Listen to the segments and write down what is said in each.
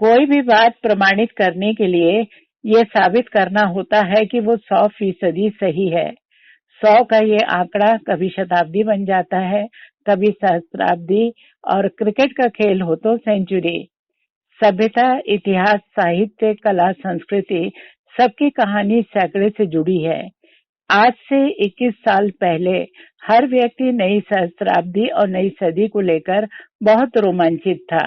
कोई भी बात प्रमाणित करने के लिए ये साबित करना होता है कि वो 100% सही है। 100 का ये आंकड़ा कभी शताब्दी बन जाता है, कभी सहस्त्राब्दी, और क्रिकेट का खेल हो तो सेंचुरी। सभ्यता, इतिहास, साहित्य, कला, संस्कृति, सबकी कहानी सैकड़े से जुड़ी है। आज से 21 साल पहले हर व्यक्ति नई सहस्त्राब्दी और नई सदी को लेकर बहुत रोमांचित था।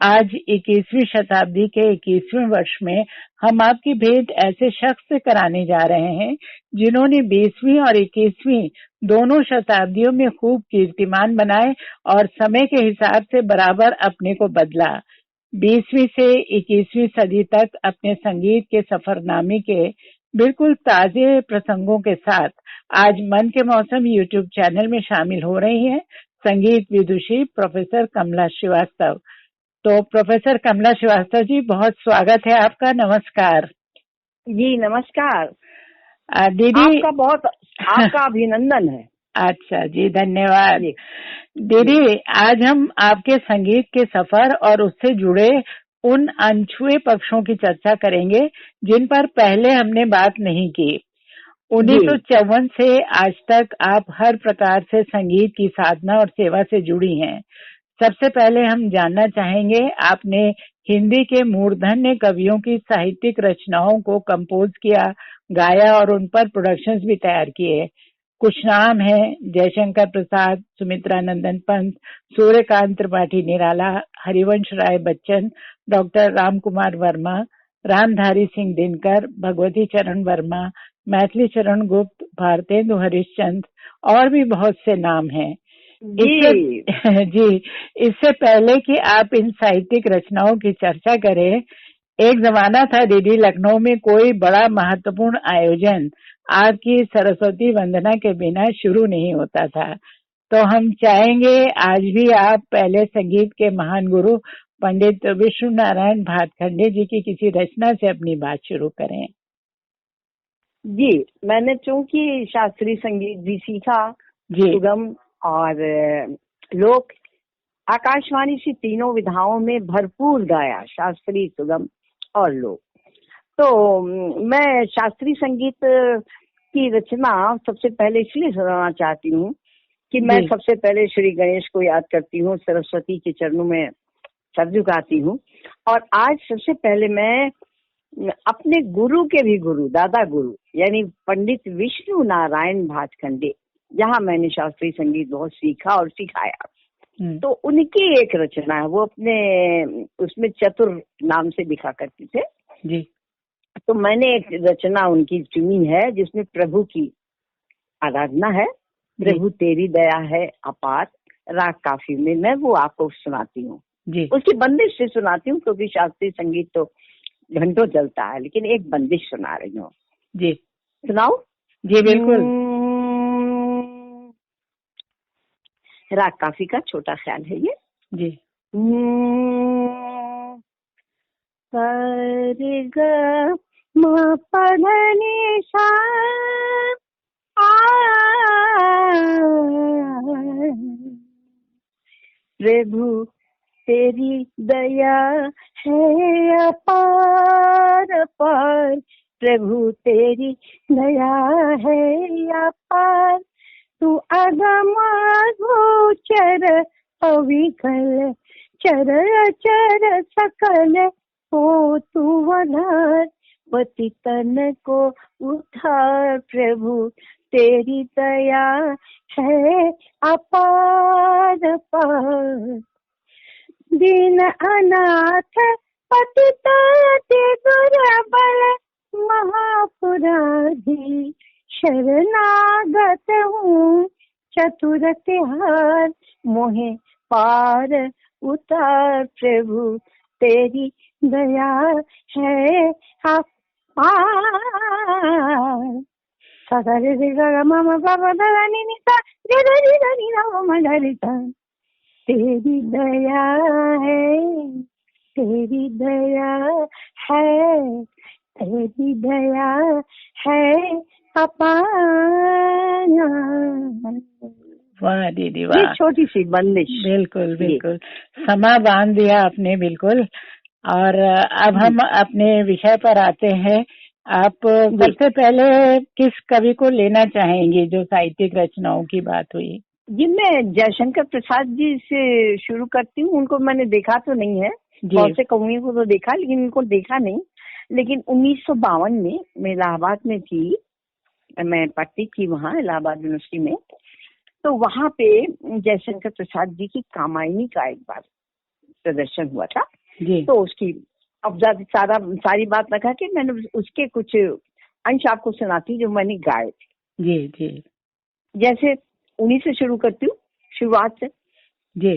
आज 21वीं शताब्दी के 21वें वर्ष में हम आपकी भेंट ऐसे शख्स से कराने जा रहे हैं जिन्होंने 20वीं और 21वीं दोनों शताब्दियों में खूब कीर्तिमान बनाए और समय के हिसाब से बराबर अपने को बदला। 20वीं से 21वीं सदी तक अपने संगीत के सफरनामे के बिल्कुल ताजे प्रसंगों के साथ आज मन के मौसम यूट्यूब चैनल में शामिल हो रही हैं संगीत विदुषी प्रोफेसर कमला श्रीवास्तव। तो प्रोफेसर कमला श्रीवास्तव जी, बहुत स्वागत है आपका। नमस्कार जी। नमस्कार दीदी। आपका अभिनंदन है। अच्छा जी, धन्यवाद दीदी। आज हम आपके संगीत के सफर और उससे जुड़े उन अनछुए पक्षों की चर्चा करेंगे जिन पर पहले हमने बात नहीं की। 1954 से आज तक आप हर प्रकार से संगीत की साधना और सेवा से जुड़ी हैं। सबसे पहले हम जानना चाहेंगे, आपने हिंदी के मूर्धन्य कवियों की साहित्यिक रचनाओं को कंपोज किया, गाया और उन पर प्रोडक्शंस भी तैयार किए। कुछ नाम हैं: जयशंकर प्रसाद, सुमित्रा नंदन पंत, सूर्यकांत त्रिपाठी निराला, हरिवंश राय बच्चन, डॉक्टर राम कुमार वर्मा, रामधारी सिंह दिनकर, भगवती चरण वर्मा, मैथिली चरण गुप्त, भारतेंदु हरिश्चंद्र और भी बहुत से नाम हैं। इससे पहले कि आप इन साहित्यिक रचनाओं की चर्चा करें, एक जमाना था दीदी, लखनऊ में कोई बड़ा महत्वपूर्ण आयोजन आपकी सरस्वती वंदना के बिना शुरू नहीं होता था। तो हम चाहेंगे आज भी आप पहले संगीत के महान गुरु पंडित विष्णु नारायण भातखंडे जी की किसी रचना से अपनी बात शुरू करें। जी, मैंने चूंकि शास्त्रीय संगीत भी सीखा, सुगम और लोक, आकाशवाणी से तीनों विधाओं में भरपूर गाया, शास्त्रीय, सुगम और लोक। तो मैं शास्त्रीय संगीत की रचना सबसे पहले इसलिए सुनाना चाहती हूँ कि मैं सबसे पहले श्री गणेश को याद करती हूँ, सरस्वती के चरणों में सर झुकाती हूँ। और आज सबसे पहले मैं अपने गुरु के भी गुरु, दादा गुरु यानी पंडित विष्णु नारायण भातखंडे, जहाँ मैंने शास्त्रीय संगीत बहुत सीखा और सिखाया, तो उनकी एक रचना है। वो अपने उसमें चतुर नाम से लिखा करते थे जी। तो मैंने एक रचना उनकी चुनी है जिसमें प्रभु की आराधना है। प्रभु तेरी दया है अपार, राग काफी में मैं वो आपको सुनाती हूँ। उसकी बंदिश से सुनाती हूँ क्योंकि शास्त्रीय संगीत तो घंटों चलता है, लेकिन एक बंदिश सुना रही हूँ जी। सुनाओ जी? बिल्कुल। राग काफी का छोटा ख्याल है ये जी। रे ग म प ध नि सा प्रभु तेरी दया है अपार अपार, प्रभु तेरी दया है अपार, तू अगम गोचर अविकल, चर चर सकल हो तू वधार, पतितन को उद्धार, प्रभु तेरी दया है अपार अपार। दीन अनाथ पतित दुर्बल, महापुराधी शरणागत हूँ, चतुर तिहार मोहे पार उतार, प्रभु तेरी दया है अपार। सदा रे रे गा मा मा पा पा धा नि नि सा रे रे रे रे नि रा मा धा रे सा, तेरी दया है, तेरी दया है, तेरी दया है अपार। वाह दीदी वाह, ये छोटी सी बंदिश। बिल्कुल बिल्कुल, समा बांध दिया आपने बिल्कुल। और अब हम अपने विषय पर आते हैं। आप सबसे पहले किस कवि को लेना चाहेंगे जो साहित्यिक रचनाओं की बात हुई? जी, मैं जयशंकर प्रसाद जी से शुरू करती हूँ। उनको मैंने देखा तो नहीं है, बहुत से कवियों को तो देखा, लेकिन उनको देखा नहीं। लेकिन 1952 में मैं इलाहाबाद में थी, मैं पढ़ती थी वहाँ इलाहाबाद यूनिवर्सिटी में। तो वहाँ पे जयशंकर प्रसाद जी की कामायनी का एक बार प्रदर्शन हुआ था जी। तो उसकी अब सारी बात रखा कि मैंने उसके कुछ अंश आपको सुनाती जो मैंने गाए थे। जी जी। जैसे उन्हीं से शुरू करती हूँ, शुरुआत से जी।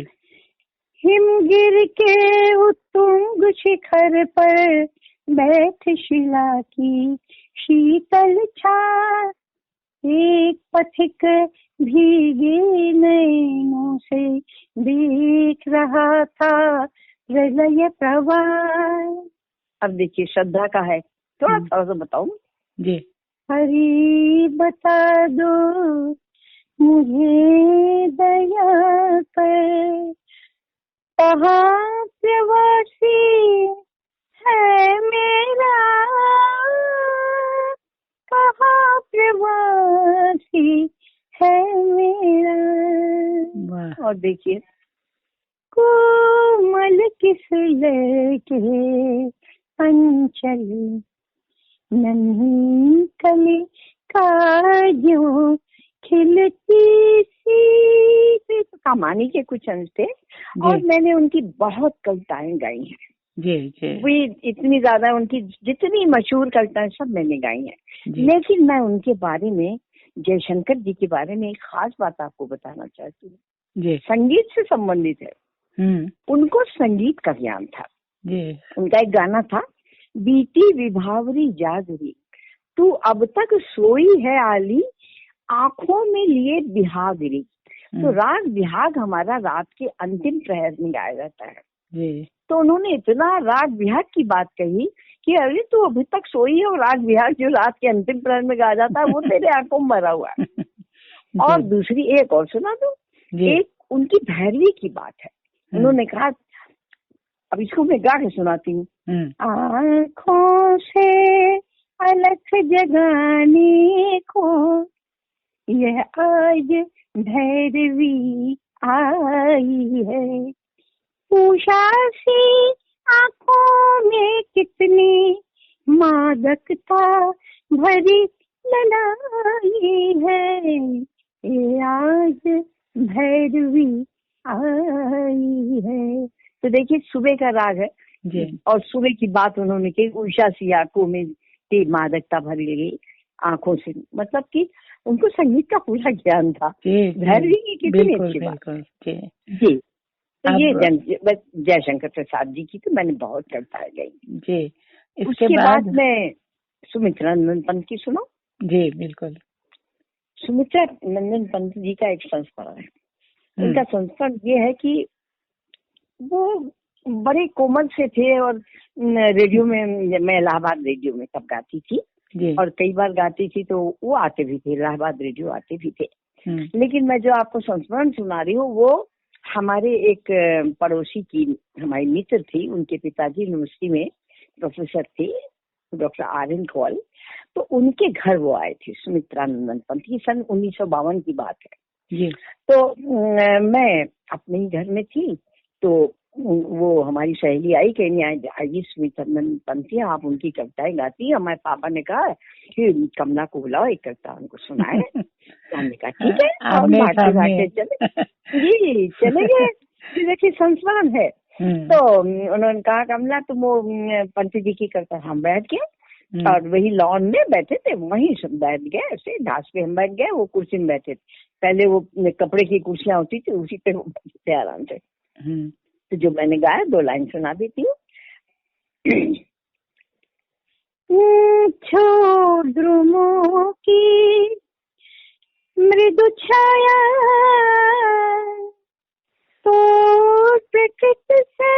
हिमगिर के उत्तुंग शिखर पर बैठ शिला की शीतल छाया, एक पथिक भीगे नैनों से देख रहा था प्रलय प्रवाह। अब देखिए श्रद्धा का है, थोड़ा सा बताऊं जी। हरि बता दो मुझे दया पर, कहाँ प्रवासी है मेरा, कहाँ प्रवासी है मेरा। और देखिए कोमल किस लड़के अंचल नन्ही कली का जो खिलती सी। तो कमानी के कुछ अंश थे और मैंने उनकी बहुत कविताएं गाई हैं जी जी। वे इतनी ज्यादा, उनकी जितनी मशहूर कविताएं सब मैंने गाई हैं। लेकिन मैं उनके बारे में, जयशंकर जी के बारे में एक खास बात आपको बताना चाहती हूँ। संगीत से संबंधित है। उनको संगीत का ज्ञान था जी। उनका एक गाना था, बीती विभावरी जागरी तू अब तक सोई है आली, आंखों में लिए बिहागरी। तो राग बिहाग हमारा रात के अंतिम प्रहर में गाया जाता है जी। तो उन्होंने इतना राग बिहाग की बात कही कि अरे तू अभी तक सोई है, और राग बिहाग जो रात के अंतिम प्रहर में गाया जाता है वो तेरे आंखों में भरा हुआ है। और दूसरी एक और सुना दो, एक उनकी भैरवी की बात है। उन्होंने कहा, अब इसको मैं गा के सुनाती हूँ। आँखों से अलख जगाने को यह आज भैरवी आई है, उषा सी आँखों में कितनी मादकता भरी ललाई है, ये आज भैरवी आई है। तो देखिए सुबह का राग है जी। और सुबह की बात उन्होंने की, उषा सी आंखों में मादकता भरी गई आंखों से, मतलब कि उनको संगीत का पूरा ज्ञान था। भैरवी की कितनी अच्छी बात जी। तो ये जयशंकर प्रसाद जी की तो मैंने बहुत कविताएं गई जी। उसके बाद मैं सुमित्रा नंदन पंत की सुनो जी। बिल्कुल। सुमित्रा नंदन पंत जी का एक संस्करण है। उनका संस्करण ये है कि वो बड़े कोमल से थे, और रेडियो में, मैं इलाहाबाद रेडियो में तब गाती थी और कई बार गाती थी, तो वो आते भी थे, इलाहाबाद रेडियो आते भी थे। लेकिन मैं जो आपको संस्मरण सुना रही हूँ वो हमारे एक पड़ोसी की हमारी मित्र थी, उनके पिताजी यूनिवर्सिटी में प्रोफेसर थे, डॉक्टर आर.एन. कौल। तो उनके घर वो आए थे, सुमित्रा नंदन पंत की, सन 1952 की बात है। तो मैं अपने ही घर में थी, तो वो हमारी सहेली आई, कहनी आइए सुमित्रा नंदन पंत जी, आप उनकी कविताएं गाती है। हमारे पापा ने कहा कि कमला को बुलाओ, एक कविता उनको सुनाए। हमने कहा ठीक है, और भागते चले जी, चले गए। देखिए संस्मरण है। तो उन्होंने कहा कमला तुम वो पंत जी की कविता, हम बैठ गए और वही लॉन में बैठे थे, वहीं सब बैठ गए, ऐसे घास पे हम बैठ गए, वो कुर्सी में बैठे थे। पहले वो कपड़े की कुर्सियां होती थी, उसी पे वो बैठे थे आराम से। तो जो मैंने गाया 2 लाइन सुना देती हूँ। छोड़ द्रुमों की मृदु छाया, तो प्रकृति से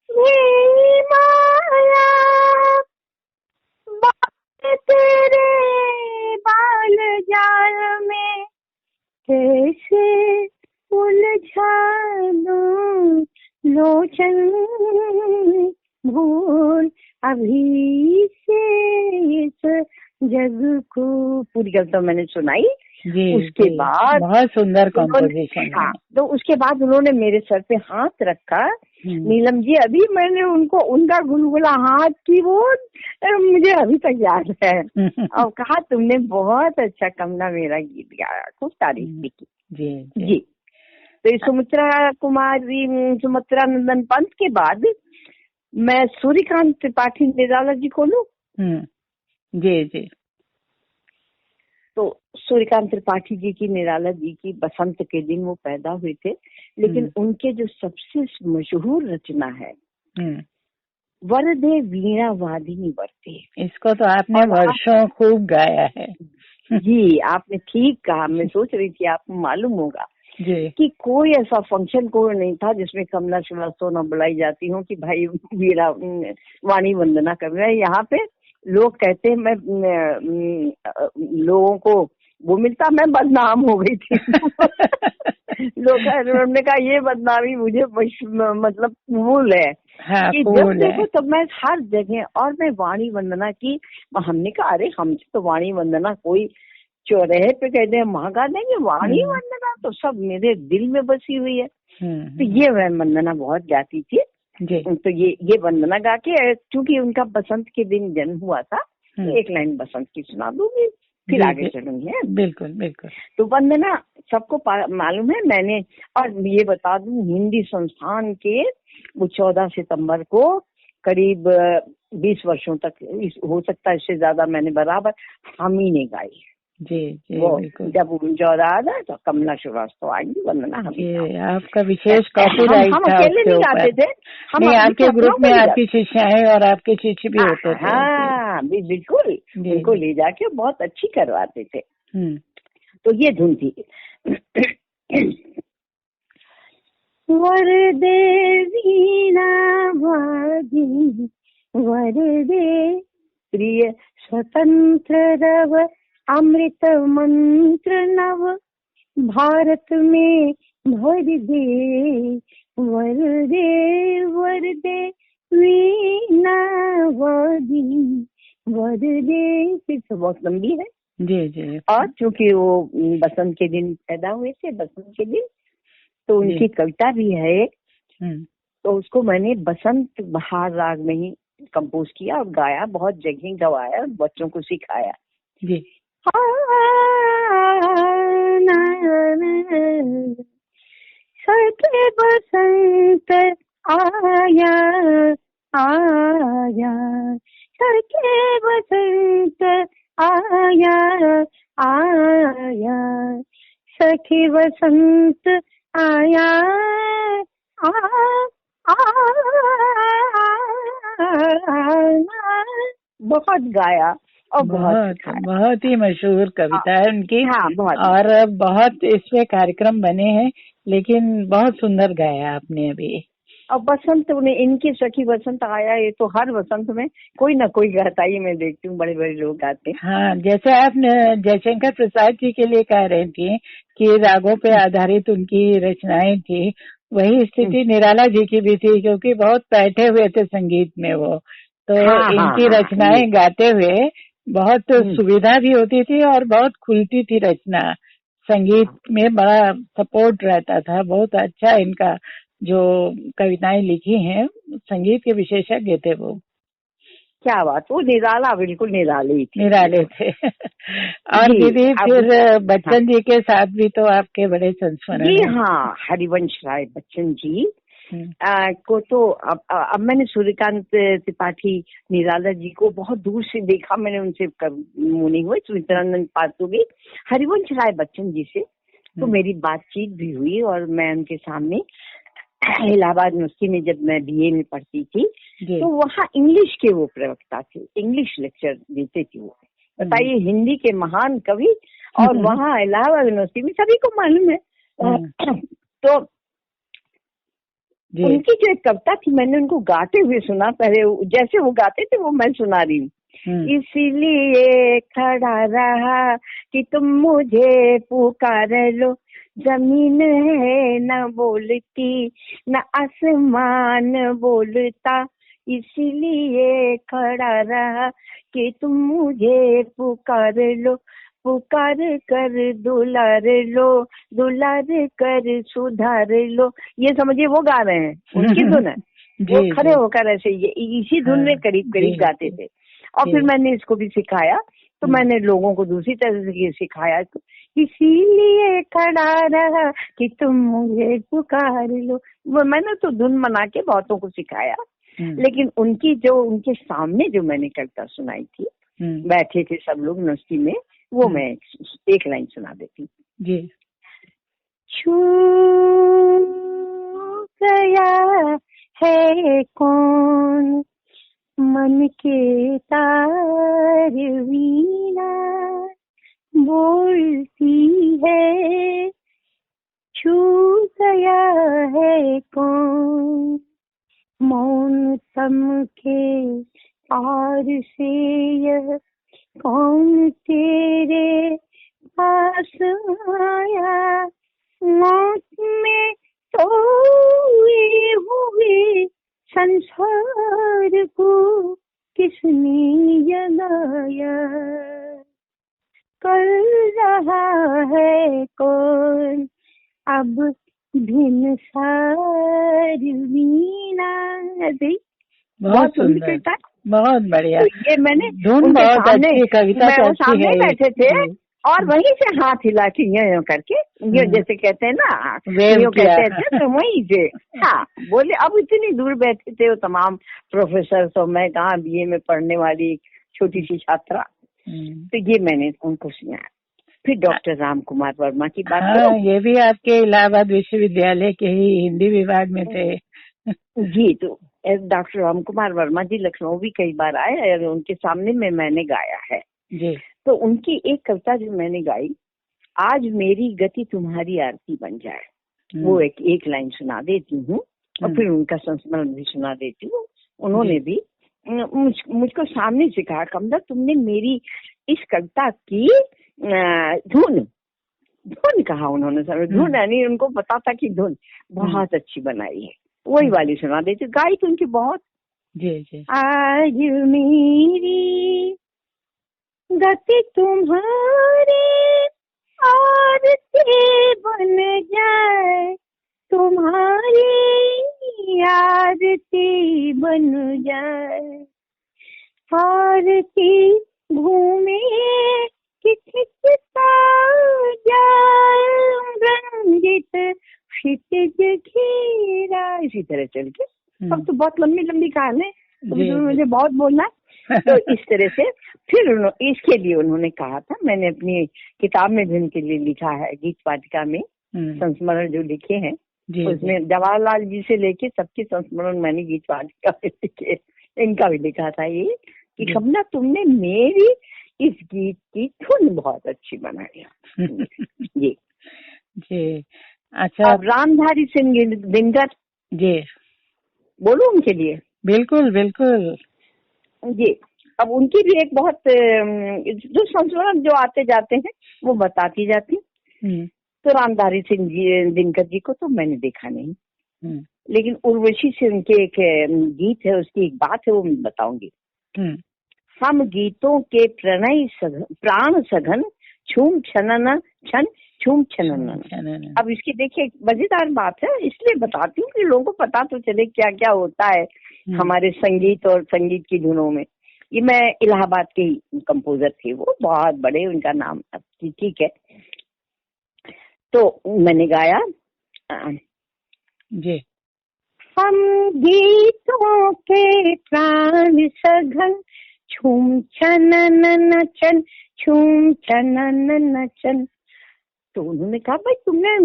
ये माया, बात तेरे बाल जाल में कैसे उलझा दूं, लोचन अभी से इस जग को, पूरी कविता मैंने सुनाई। जी, उसके बाद बहुत सुंदर कंपोजिशन। हाँ, तो उसके बाद उन्होंने मेरे सर पे हाथ रखा। नीलम जी, अभी मैंने उनका गुलगुला हाथ की वो मुझे अभी तक याद है। और कहा तुमने बहुत अच्छा कमला मेरा गीत गाया, खूब तारीफ भी की। जी। तो सुमित्रा कुमारी, सुमित्रा नंदन पंत के बाद मैं सूर्यकांत त्रिपाठी निराला जी को लूं। जी। तो सूर्यकांत त्रिपाठी जी की, निराला जी की बसंत के दिन वो पैदा हुए थे, लेकिन उनके जो सबसे मशहूर रचना है वरदे वीणा वादिनी वर्ते, इसको तो आपने वर्षों खूब गाया है। जी, आपने ठीक कहा। मैं सोच रही थी आपको मालूम होगा कि कोई ऐसा फंक्शन कोई नहीं था जिसमें कमला श्रीवास्तव न बुलाई जाती हो कि भाई वीणा वाणी वंदना कर रहे हैं। यहाँ पे लोग कहते हैं, मैं लोगों को वो मिलता, मैं बदनाम हो गई थी। उन्होंने कहा ये बदनामी मुझे मतलब कबूल है। हाँ, कि जब देखो तब मैं हर जगह, और मैं वाणी वंदना की। हमने कहा अरे हमसे तो वाणी वंदना कोई चौराहे पे कहते हैं महंगा देंगे, वाणी वंदना तो सब मेरे दिल में बसी हुई है। तो ये मैं वंदना बहुत गाती थी। तो ये वंदना गा के, क्योंकि उनका बसंत के दिन जन्म हुआ था, एक लाइन बसंत की सुना दूंगी, फिर आगे चलूंगी। बिल्कुल। तो वंदना सबको मालूम है। मैंने, और ये बता दूं, हिंदी संस्थान के वो 14 सितंबर को करीब 20 वर्षों तक, हो सकता है इससे ज्यादा, मैंने बराबर हम ही ने गाई। जी, वो जब उनका तो कमला श्रीवास्तव आएंगी, वंदना हमें। आपका विशेष कॉपीराइट हम अकेले नहीं गाते थे, हम आपके ग्रुप में आपकी शिष्याएं और आपके शिष्य भी होते थे। हाँ बिल्कुल, उनको ले जाके बहुत अच्छी करवाते थे। तो ये धुन थी। वरदे वीणा वादिनी वरदे प्रिय स्वतंत्र रव अमृत मंत्र नव भारत में भर दे वरदे वीणा वादिनी वरदे। फिर बहुत लंबी है। जी। और चूंकि वो बसंत के दिन पैदा हुए थे, बसंत के दिन, तो उनकी कविता भी है। तो उसको मैंने बसंत बहार राग में ही कंपोज किया और गाया, बहुत जगह गवाया, बच्चों को सिखाया। जी। सके बसंत आया आया, सके बसंत आया आया, सखी बसंत आया बहुत गाया और बहुत ही मशहूर कविता है उनकी। हाँ, और बहुत इसमें कार्यक्रम बने हैं, लेकिन बहुत सुंदर गाया आपने अभी। और बसंत में इनकी सखी बसंत आया, ये तो हर बसंत में कोई ना कोई गाता ही मैं देखती हूँ, बड़े बड़े लोग गाते हैं। हाँ, जैसे आप जयशंकर प्रसाद जी के लिए कह रही थी कि रागों पे आधारित उनकी रचनाएं थी, वही स्थिति निराला जी की भी थी, क्योंकि बहुत बैठे हुए थे संगीत में वो। तो इनकी रचनाएं गाते हुए बहुत सुविधा भी होती थी और बहुत खुलती थी रचना, संगीत में बड़ा सपोर्ट रहता था। बहुत अच्छा इनका जो कविताएं लिखी हैं, संगीत के विशेषज्ञ थे वो। क्या बात, वो निराला, बिल्कुल निराले थे। और दीदी फिर बच्चन जी के साथ भी तो आपके बड़े संस्मरण जी। हाँ, हरिवंश राय बच्चन जी को तो अब मैंने सूर्यकांत त्रिपाठी निराला जी को बहुत दूर से देखा, मैंने उनसे नहीं हुई, सुमित्रानंद पास हो गई। हरिवंश राय बच्चन जी से तो मेरी बातचीत भी हुई, और मैं उनके सामने इलाहाबाद यूनिवर्सिटी में जब मैं बीए में पढ़ती थी तो वहाँ इंग्लिश के वो प्रवक्ता थे, इंग्लिश लेक्चर देते थे वो। बताइए, हिंदी के महान कवि, और वहाँ इलाहाबाद यूनिवर्सिटी में सभी को मालूम है। तो उनकी जो एक कविता थी, मैंने उनको गाते हुए सुना, पहले जैसे वो गाते थे वो मैं सुना रही हूँ। इसीलिए खड़ा रहा कि तुम मुझे पुकार लो, जमीन है न बोलती न आसमान बोलता, इसलिए खड़ा रहा कि तुम मुझे पुकार लो, पुकार कर दुलार लो, दुलार कर सुधार लो। ये समझिए वो गा रहे हैं, उनकी धुन है। वो खड़े होकर ऐसे इसी धुन में करीब करीब गाते थे। और फिर मैंने इसको भी सिखाया, तो मैंने लोगों को दूसरी तरह से ये सिखाया, तो इसीलिए खड़ा रहा कि तुम मुझे पुकार लो। वो मैंने तो धुन बना के बहुतों को सिखाया, लेकिन उनकी जो उनके सामने जो मैंने कविता सुनाई थी, बैठे थे सब लोग मस्ती में, वो मैं एक लाइन सुना देती हूँ। छू गया है कौन मन के तार, वीणा बोलती है, छू गया है कौन मौन सम के पार से, यह कौन तेरे पास आया, मौत में सोए हुए संसार को किसने जगाया, कर रहा है कौन अब भिन्न सार वीणा। बहुत सुंदर, बहुत बढ़िया। तो ये मैंने धुन बहुत अच्छी, कविता वो सामने बैठे थे और वहीं से हाथ हिला के यूं करके, ये जैसे कहते हैं ना, यूं कहते थे, तो वहीं से हाँ बोले। अब इतनी दूर बैठे थे वो तमाम प्रोफेसर, तो मैं कहाँ बीए में पढ़ने वाली छोटी सी छात्रा। तो ये मैंने उनको सुनाया। फिर डॉक्टर राम कुमार वर्मा की बात करो। ये भी आपके इलाहाबाद विश्वविद्यालय के ही हिंदी विभाग में थे। जी, तो डॉक्टर राम कुमार वर्मा जी लखनऊ भी कई बार आए और उनके सामने में मैंने गाया है जी। तो उनकी एक कविता जो मैंने गाई, आज मेरी गति तुम्हारी आरती बन जाए, वो एक लाइन सुना देती हूँ और फिर उनका संस्मरण भी सुना देती हूँ। उन्होंने भी मुझको सामने से कहा, कमला तुमने मेरी इस कविता की धुन कहा उन्होंने, धुन यानी उनको पता था कि धुन बहुत अच्छी बनाई है, वही वाली सुना देती। गाई तो उनकी बहुत। जी। आज मेरी गति तुम्हारी आरती बन जाए, तुम्हारी आरती बन जाए, आरती घूमे किसका जाए, रंजित क्षितिज घेरा। इसी तरह चल के, अब तो बहुत लंबी लंबी कहानी है, तो मुझे बहुत बोलना है। तो इस तरह से फिर इसके लिए उन्होंने कहा था, मैंने अपनी किताब में भी उनके लिए लिखा है, गीत वाटिका में संस्मरण जो लिखे हैं, उसमें जवाहरलाल जी से लेके सबके संस्मरण मैंने गीत वाटिका में लिखे। इनका भी लिखा था ये कि कमला तुमने मेरी इस गीत की धुन बहुत अच्छी बनाई है। जी। अच्छा, अब रामधारी सिंह दिनकर जी, बोलो उनके लिए। बिल्कुल बिल्कुल जी। अब उनकी भी एक बहुत जो संस्मरण जो आते जाते हैं वो बताती जाती। तो रामधारी सिंह जी दिनकर जी को तो मैंने देखा नहीं, लेकिन उर्वशी से उनके एक गीत है, उसकी एक बात है, वो मैं बताऊंगी। हम गीतों के प्रणय प्राण सघन, छूम छनन छन छूम छनन। अब इसकी देखिए मजेदार बात है, इसलिए बताती हूँ कि लोगों को पता तो चले क्या क्या होता है हमारे संगीत और संगीत की धुनों में। ये मैं इलाहाबाद के कंपोजर थे, वो बहुत बड़े, उनका नाम ठीक है। तो मैंने गाया जी। हम गीतों के प्राण सघन, छूम छनन नचन, छूम छनन नचन। तो उन्होंने कहा, भाई तुमने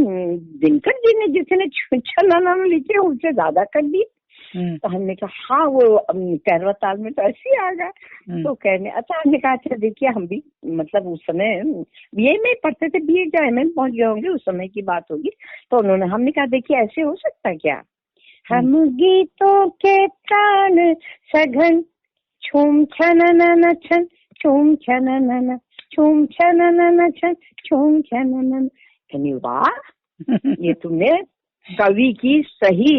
दिनकर जी ने जितने छनन लिखे उससे ज्यादा कर दी। तो हमने कहा हाँ, वो कैरवा ताल में तो ऐसे ही आ गया। तो कहने अच्छा, हमने कहा अच्छा देखिए, हम भी मतलब उस समय बीए में पढ़ते थे, बीए क्या एमए में पहुंच गए होंगे, उस समय की बात होगी। तो हमने कहा देखिए ऐसे हो सकता है क्या, हम गीतों के प्राण सघन, छूम छनन छन छूम छनन छूम छनन छन छूम छनन। वाह, ये तुमने कवि की सही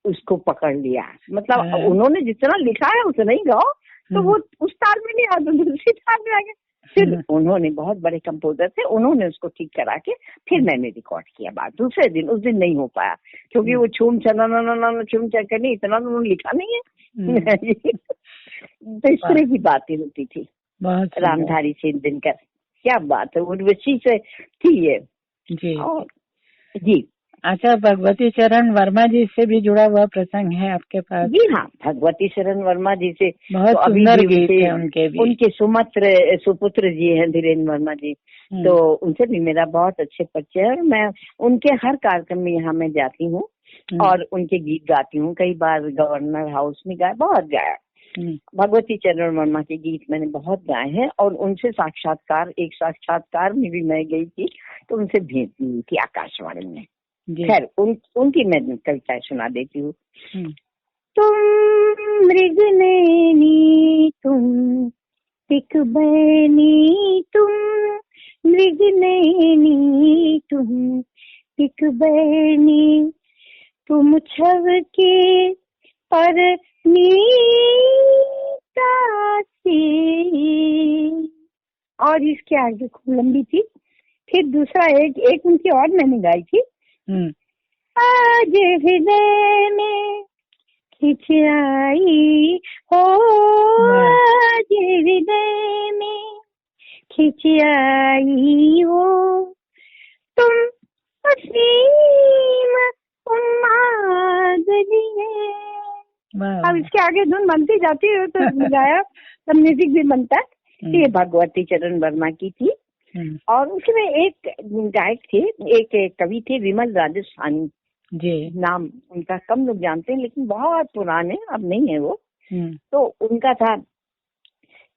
उसको पकड़ लिया। मतलब उन्होंने जितना लिखा है उतना ही गाओ, तो वो उस ताल में नहीं आता, दूसरी ताल में आ गया। फिर उन्होंने, बहुत बड़े कंपोजर थे, उन्होंने उसको ठीक करा के फिर मैंने रिकॉर्ड किया। बात दूसरे दिन, उस दिन नहीं हो पाया क्योंकि वो छूम चक्कर नहीं, इतना तो उन्होंने लिखा नहीं है। तो इस तरह की बातें होती थी रामधारी सिंह दिनकर। क्या बात है, उर्वशी से थी ये जी। और जी। अच्छा, भगवती चरण वर्मा जी से भी जुड़ा हुआ प्रसंग है आपके पास? जी हाँ, भगवती चरण वर्मा जी से बहुत तो सुंदर गीत है उनके भी। उनके सुपुत्र जी हैं धीरेन्द्र वर्मा जी, तो उनसे भी मेरा बहुत अच्छे परिचय है। मैं उनके हर कार्यक्रम में यहाँ मैं जाती हूँ और उनके गीत गाती हूँ। कई बार गवर्नर हाउस में गाया, बहुत गाया। भगवती चरण वर्मा के गीत मैंने बहुत गाए हैं और उनसे एक साक्षात्कार में भी मैं गई थी, तो उनसे भेंट हुई थी आकाशवाणी में। खैर उनकी मैं कविताएं सुना देती हूँ। तुम मृग नैनी तुम टिक बैनी, तुम मृग नैनी तुम टिक बैनी, तुम छव के पर और इसके आगे खूब लंबी थी। फिर दूसरा एक उनकी और मैंने गाई थी। आज हृदय में खिंच आई हो, आज हृदय में खिंच आई हो, तुम असीम उन्मादनी है। अब इसके आगे धुन बनती जाती है तो गाया, तब म्यूजिक भी बनता है। ये भगवती चरण वर्मा की थी। और उसमें एक गायक थे, एक कवि थे विमल राजस्थानी जी, नाम उनका कम लोग जानते हैं, लेकिन बहुत पुराने, अब नहीं है वो। तो उनका था,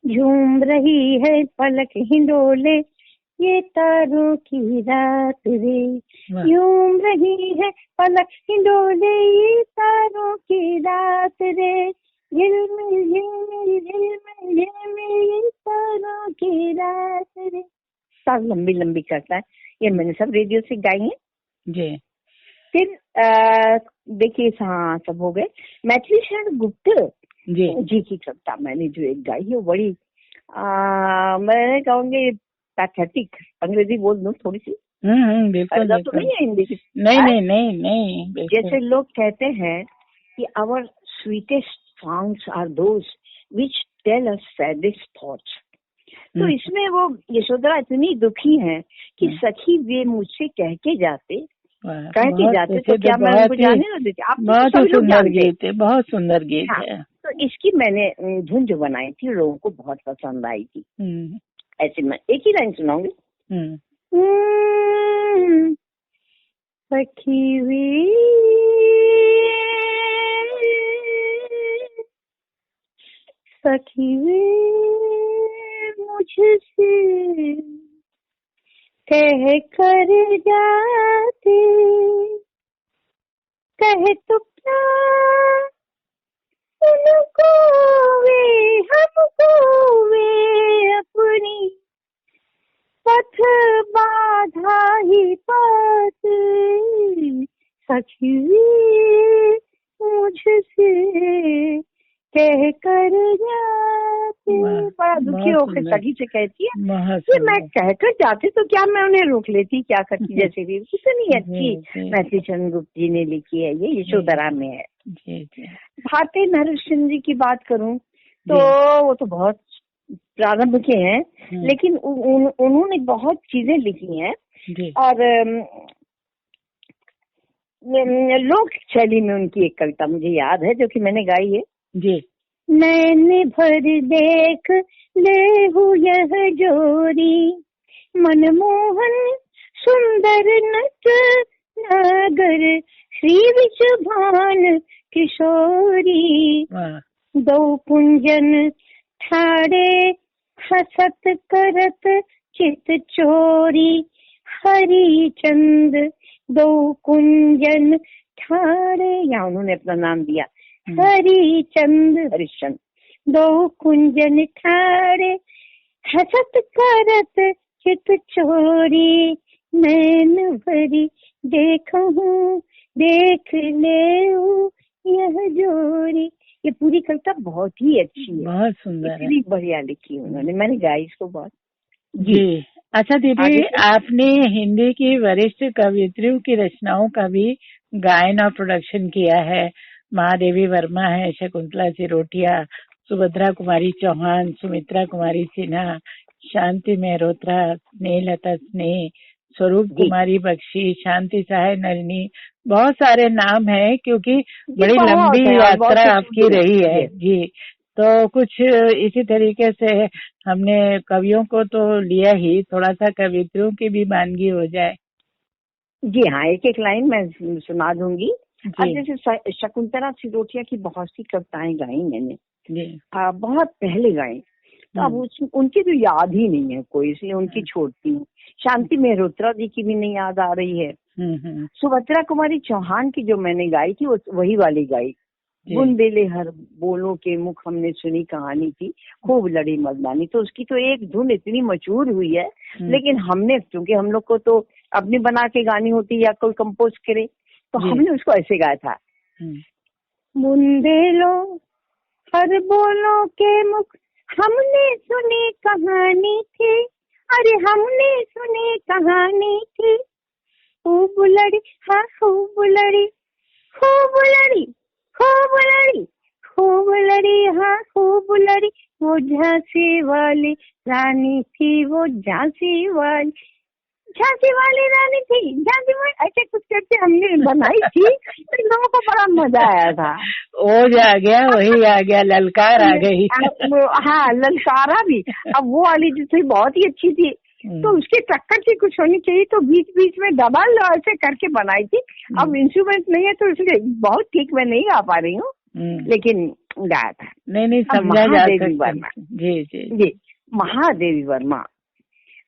झूम रही है पलक हिंडोले ये तारों की रात रे, झूम रही है पलक हिंडोले ये तारों की रात रे, झिलमिल झिलमिल झिलमिल झिलमिल ये तारों की रात रे। सब लंबी लंबी करता है। ये मैंने सब रेडियो से गाई है जी। फिर देखिए, हाँ सब हो गए। मैथिली शरण गुप्त जी की कविता मैंने जो एक गाई है, बड़ी मैं कहूँगी पैथेटिक, अंग्रेजी बोल दूं थोड़ी सी। बिल्कुल तो नहीं है हिंदी की? नहीं। जैसे लोग कहते हैं कि our sweetest songs are those which tell us saddest thoughts. तो इसमें वो यशोधरा इतनी दुखी है कि सखी वे मुझसे कह के जाते तो क्या मैं उनको जाने ना देती। आप बहुत सुंदर गीत है, बहुत सुंदर गीत है। तो इसकी मैंने धुन जो बनाई थी लोगों को बहुत पसंद आई थी। ऐसे मैं एक ही लाइन सुनाऊंगी। सखी वे सखी वे मुझसे कह कर जाते, कहे तो क्या उनको वे हमको वे अपनी पथ बाधा ही पाते, सखी वे मुझसे कह कर जाते। बड़ा दुखी होकर सखी से कहती है कि मैं कहकर जाती तो क्या मैं उन्हें रोक लेती, क्या करती। जैसे भी कितनी अच्छी मैथिली चरण गुप्त जी ने लिखी है, ये यशोधरा में है। भारती नरसिंह जी की बात करूं तो वो तो बहुत प्रारंभ के हैं, लेकिन उन्होंने बहुत चीजें लिखी हैं और लोक शैली में उनकी एक कविता मुझे याद है जो कि मैंने गाई है जी। नैन भर देख लेहु यह जोरी, मनमोहन सुंदर नट नागर, श्री विच भान किशोरी, दो कुंजन ठाड़े हसत करत चित चोरी, हरि चंद दो कुंजन ठाड़े, या उन्होंने अपना नाम दिया हरिचंद, हरिश्चंद दो कुंजन ठाड़े हसत करत चित चोरी, नैन भरी देखूं देख ले यह जोड़ी, ये पूरी कविता बहुत ही अच्छी है, बहुत सुंदर है, इतनी बढ़िया लिखी उन्होंने, मैंने गाई इसको बहुत। जी। अच्छा दीदी, आपने हिंदी की वरिष्ठ कवियत्रियों की रचनाओं का भी गायन और प्रोडक्शन किया है। महादेवी वर्मा है, शकुंतला सिरोटिया, सुभद्रा कुमारी चौहान, सुमित्रा कुमारी सिन्हा, शांति मेहरोत्रा, स्नेहलता स्नेह, स्वरूप कुमारी बख्शी, शांति सहाय नलिनी, बहुत सारे नाम है, क्योंकि बड़ी लंबी यात्रा आपकी रही है जी। तो कुछ इसी तरीके से हमने कवियों को तो लिया ही, थोड़ा सा कवित्रियों की भी वानगी हो जाए। जी हाँ, एक एक लाइन मैं सुना दूंगी। अब जैसे शकुंतला सिरोटिया की बहुत सी कविताएं गाई मैंने, बहुत पहले गाई, तो अब उनकी तो याद ही नहीं है कोई, इसलिए उनकी छोड़ती हूँ। शांति मेहरोत्रा जी की भी नहीं याद आ रही है। सुभद्रा कुमारी चौहान की जो मैंने गाई थी वो वही वाली गाई, बुंदेले हर बोलों के मुख हमने सुनी कहानी थी, खूब लड़ी मर्दानी। तो उसकी तो एक धुन इतनी मशहूर हुई है, लेकिन हमने, क्योंकि हम लोग को तो अपनी बना के गानी होती या कोई कंपोज करे, तो हमने उसको ऐसे गाया था, बुंदेलो हर बोलों के मुख हमने सुनी कहानी थी, अरे हमने सुनी कहानी थी, खूब लड़ी, हाँ खूब लड़ी, खूब लड़ी, खूब लड़ी, खूब लड़ी, हाँ खूब लड़ी, वो झांसी वाली रानी थी, वो झांसी वाली रानी थी, झांसी वाली, ऐसे कुछ करके हमने बनाई थी, तो लोगों को बड़ा मजा आया था। ओज आ गया, वही आ गया, ललकार आ गई। हाँ, ललकारा भी। अब वो वाली जो थी बहुत ही अच्छी थी, तो उसके टक्कर की कुछ होनी चाहिए, तो बीच बीच में डबल ऐसे करके बनाई थी। अब इंस्ट्रूमेंट नहीं है तो इसलिए बहुत ठीक मैं नहीं गा पा रही हूँ, लेकिन गाया था। नहीं समझा जा सकता। जी जी जी, महादेवी वर्मा,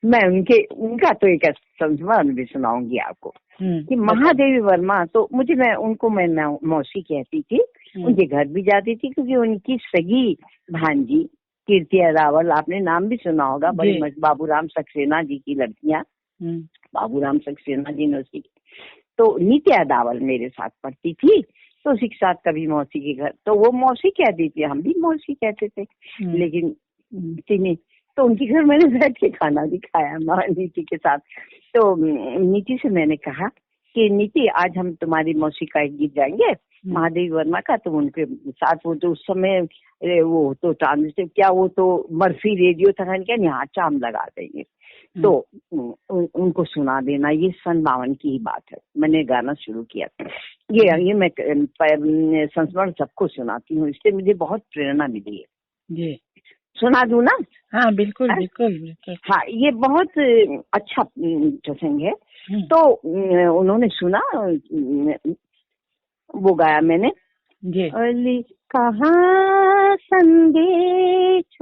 मैं उनका तो एक संस्मरण भी सुनाऊंगी आपको कि महादेवी वर्मा, तो मैं उनको मौसी कहती थी, उनके घर भी जाती थी, क्योंकि उनकी सगी भांजी कीर्ति अदावल, आपने नाम भी सुना होगा, बड़ी बाबूराम सक्सेना जी की लड़कियां, बाबूराम सक्सेना जी ने उसकी, तो नित्या अदावल मेरे साथ पढ़ती थी, तो उसी के साथ कभी मौसी के घर, तो वो मौसी कहती थी, हम भी मौसी कहते थे, लेकिन तो उनके घर मैंने बैठ के खाना भी खाया नीति के साथ। तो नीति से मैंने कहा कि नीति, आज हम तुम्हारी मौसी का एक गीत गाएंगे महादेवी वर्मा का, तो उनके साथ, वो तो उस समय वो तो ट्रांजिस्टर क्या, वो तो मर्फी रेडियो था, क्या यहाँ चाम लगा देंगे, तो उनको सुना देना। ये सन 52 की ही बात है, मैंने गाना शुरू किया। ये मैं संस्मरण सबको सुनाती हूँ, इससे मुझे बहुत प्रेरणा मिली है जी। सुना दूं ना? हाँ बिल्कुल बिल्कुल। हाँ, ये बहुत अच्छा प्रसंग है। तो उन्होंने सुना, वो गाया मैंने जी। अली कहाँ संदेश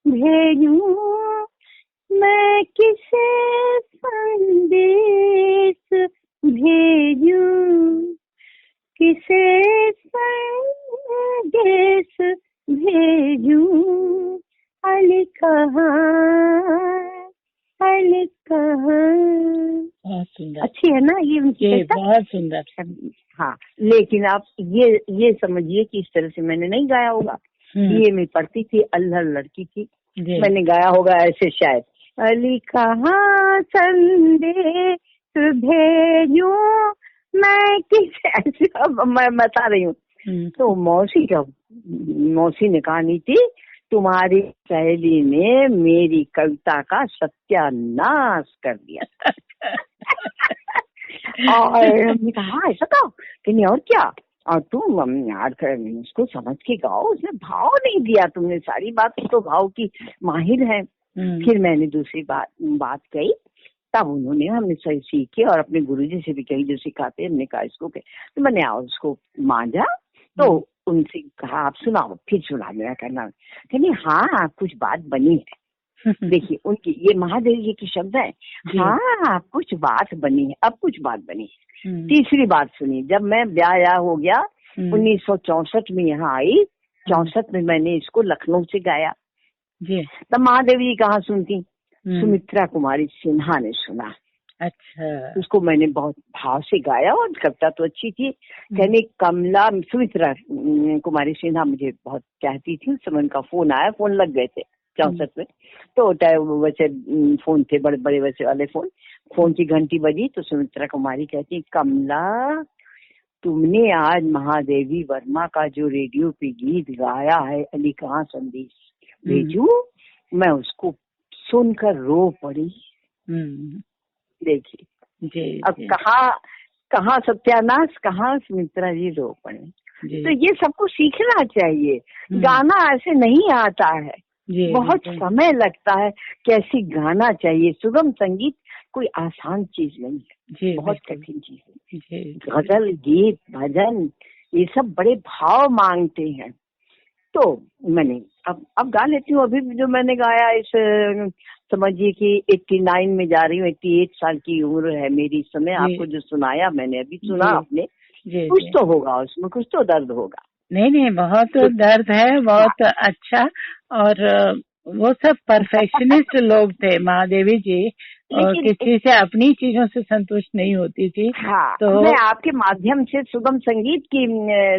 भेजूं मैं, किसे संदेश भेजूं, किसे संदेश भेजूं, अली कहाँ, अली कहाँ। अच्छी है ना ये उनकी, बहुत सुंदर। हाँ, लेकिन आप ये समझिए कि इस तरह से मैंने नहीं गाया होगा। ये मैं पढ़ती थी, अल्हड़ लड़की थी, मैंने गाया होगा ऐसे शायद, अली कहाँ संदेश भेजूं मैं, किसे, ऐसे मैं बता रही हूँ। तो मौसी ने कहानी थी, तुम्हारी सहेली ने मेरी कविता का सत्यानाश कर दिया। और हमने कहा ऐसा था कि नहीं, और क्या, और तुम यार उसको समझ के गाओ, उसने भाव नहीं दिया, तुमने सारी बात तो भाव की माहिर है। फिर मैंने दूसरी बात कही, तब उन्होंने, हमने सही सीखी और अपने गुरुजी से भी कही जो सिखाते, हमने कहा इसको तो मैंने उसको मांझा, तो उनसे कहा आप सुनाओ, फिर सुना मेरा करना, कहने हाँ कुछ बात बनी है। देखिए उनकी ये महादेव जी की शब्द है, हाँ कुछ बात बनी है, अब कुछ बात बनी है। तीसरी बात सुनी, जब मैं ब्याह हो गया 1964 में यहाँ आई, 64 में मैंने इसको लखनऊ से गाया, तब महादेव जी कहाँ सुनती, सुमित्रा कुमारी सिन्हा ने सुना। अच्छा। उसको मैंने बहुत भाव से गाया और कविता तो अच्छी थी। कहने कमला सुमित्रा कुमारी सिन्हा मुझे बहुत कहती थी। उस समय उनका फोन आया, फोन लग गए थे 64 में, तो वैसे फोन थे बड़े बड़े वैसे वाले फोन की घंटी बजी तो सुमित्रा कुमारी कहती, कमला तुमने आज महादेवी वर्मा का जो रेडियो पे गीत गाया है, अली कहाँ संदेश भेजू, मैं उसको सुनकर रो पड़ी। देखिए अब कहाँ सत्यानाश, कहाँ सुमित्रा जी रो पड़े। तो ये सबको सीखना चाहिए। गाना ऐसे नहीं आता है, बहुत समय लगता है। कैसे गाना चाहिए। सुगम संगीत कोई आसान चीज नहीं है, बहुत कठिन चीज है। गजल, गीत, भजन ये सब बड़े भाव मांगते हैं। तो मैंने अब गा लेती हूँ। अभी जो मैंने गाया इस समझिए कि 89 में जा रही हूँ, 88 साल की उम्र है मेरी इस समय। आपको जो सुनाया मैंने अभी सुना आपने, कुछ तो होगा उसमें, कुछ तो दर्द होगा। नहीं बहुत दर्द है, बहुत अच्छा। और वो सब परफेक्शनिस्ट लोग थे महादेवी जी, और किसी से अपनी चीजों से संतुष्ट नहीं होती थी। हाँ, तो मैं आपके माध्यम से सुगम संगीत की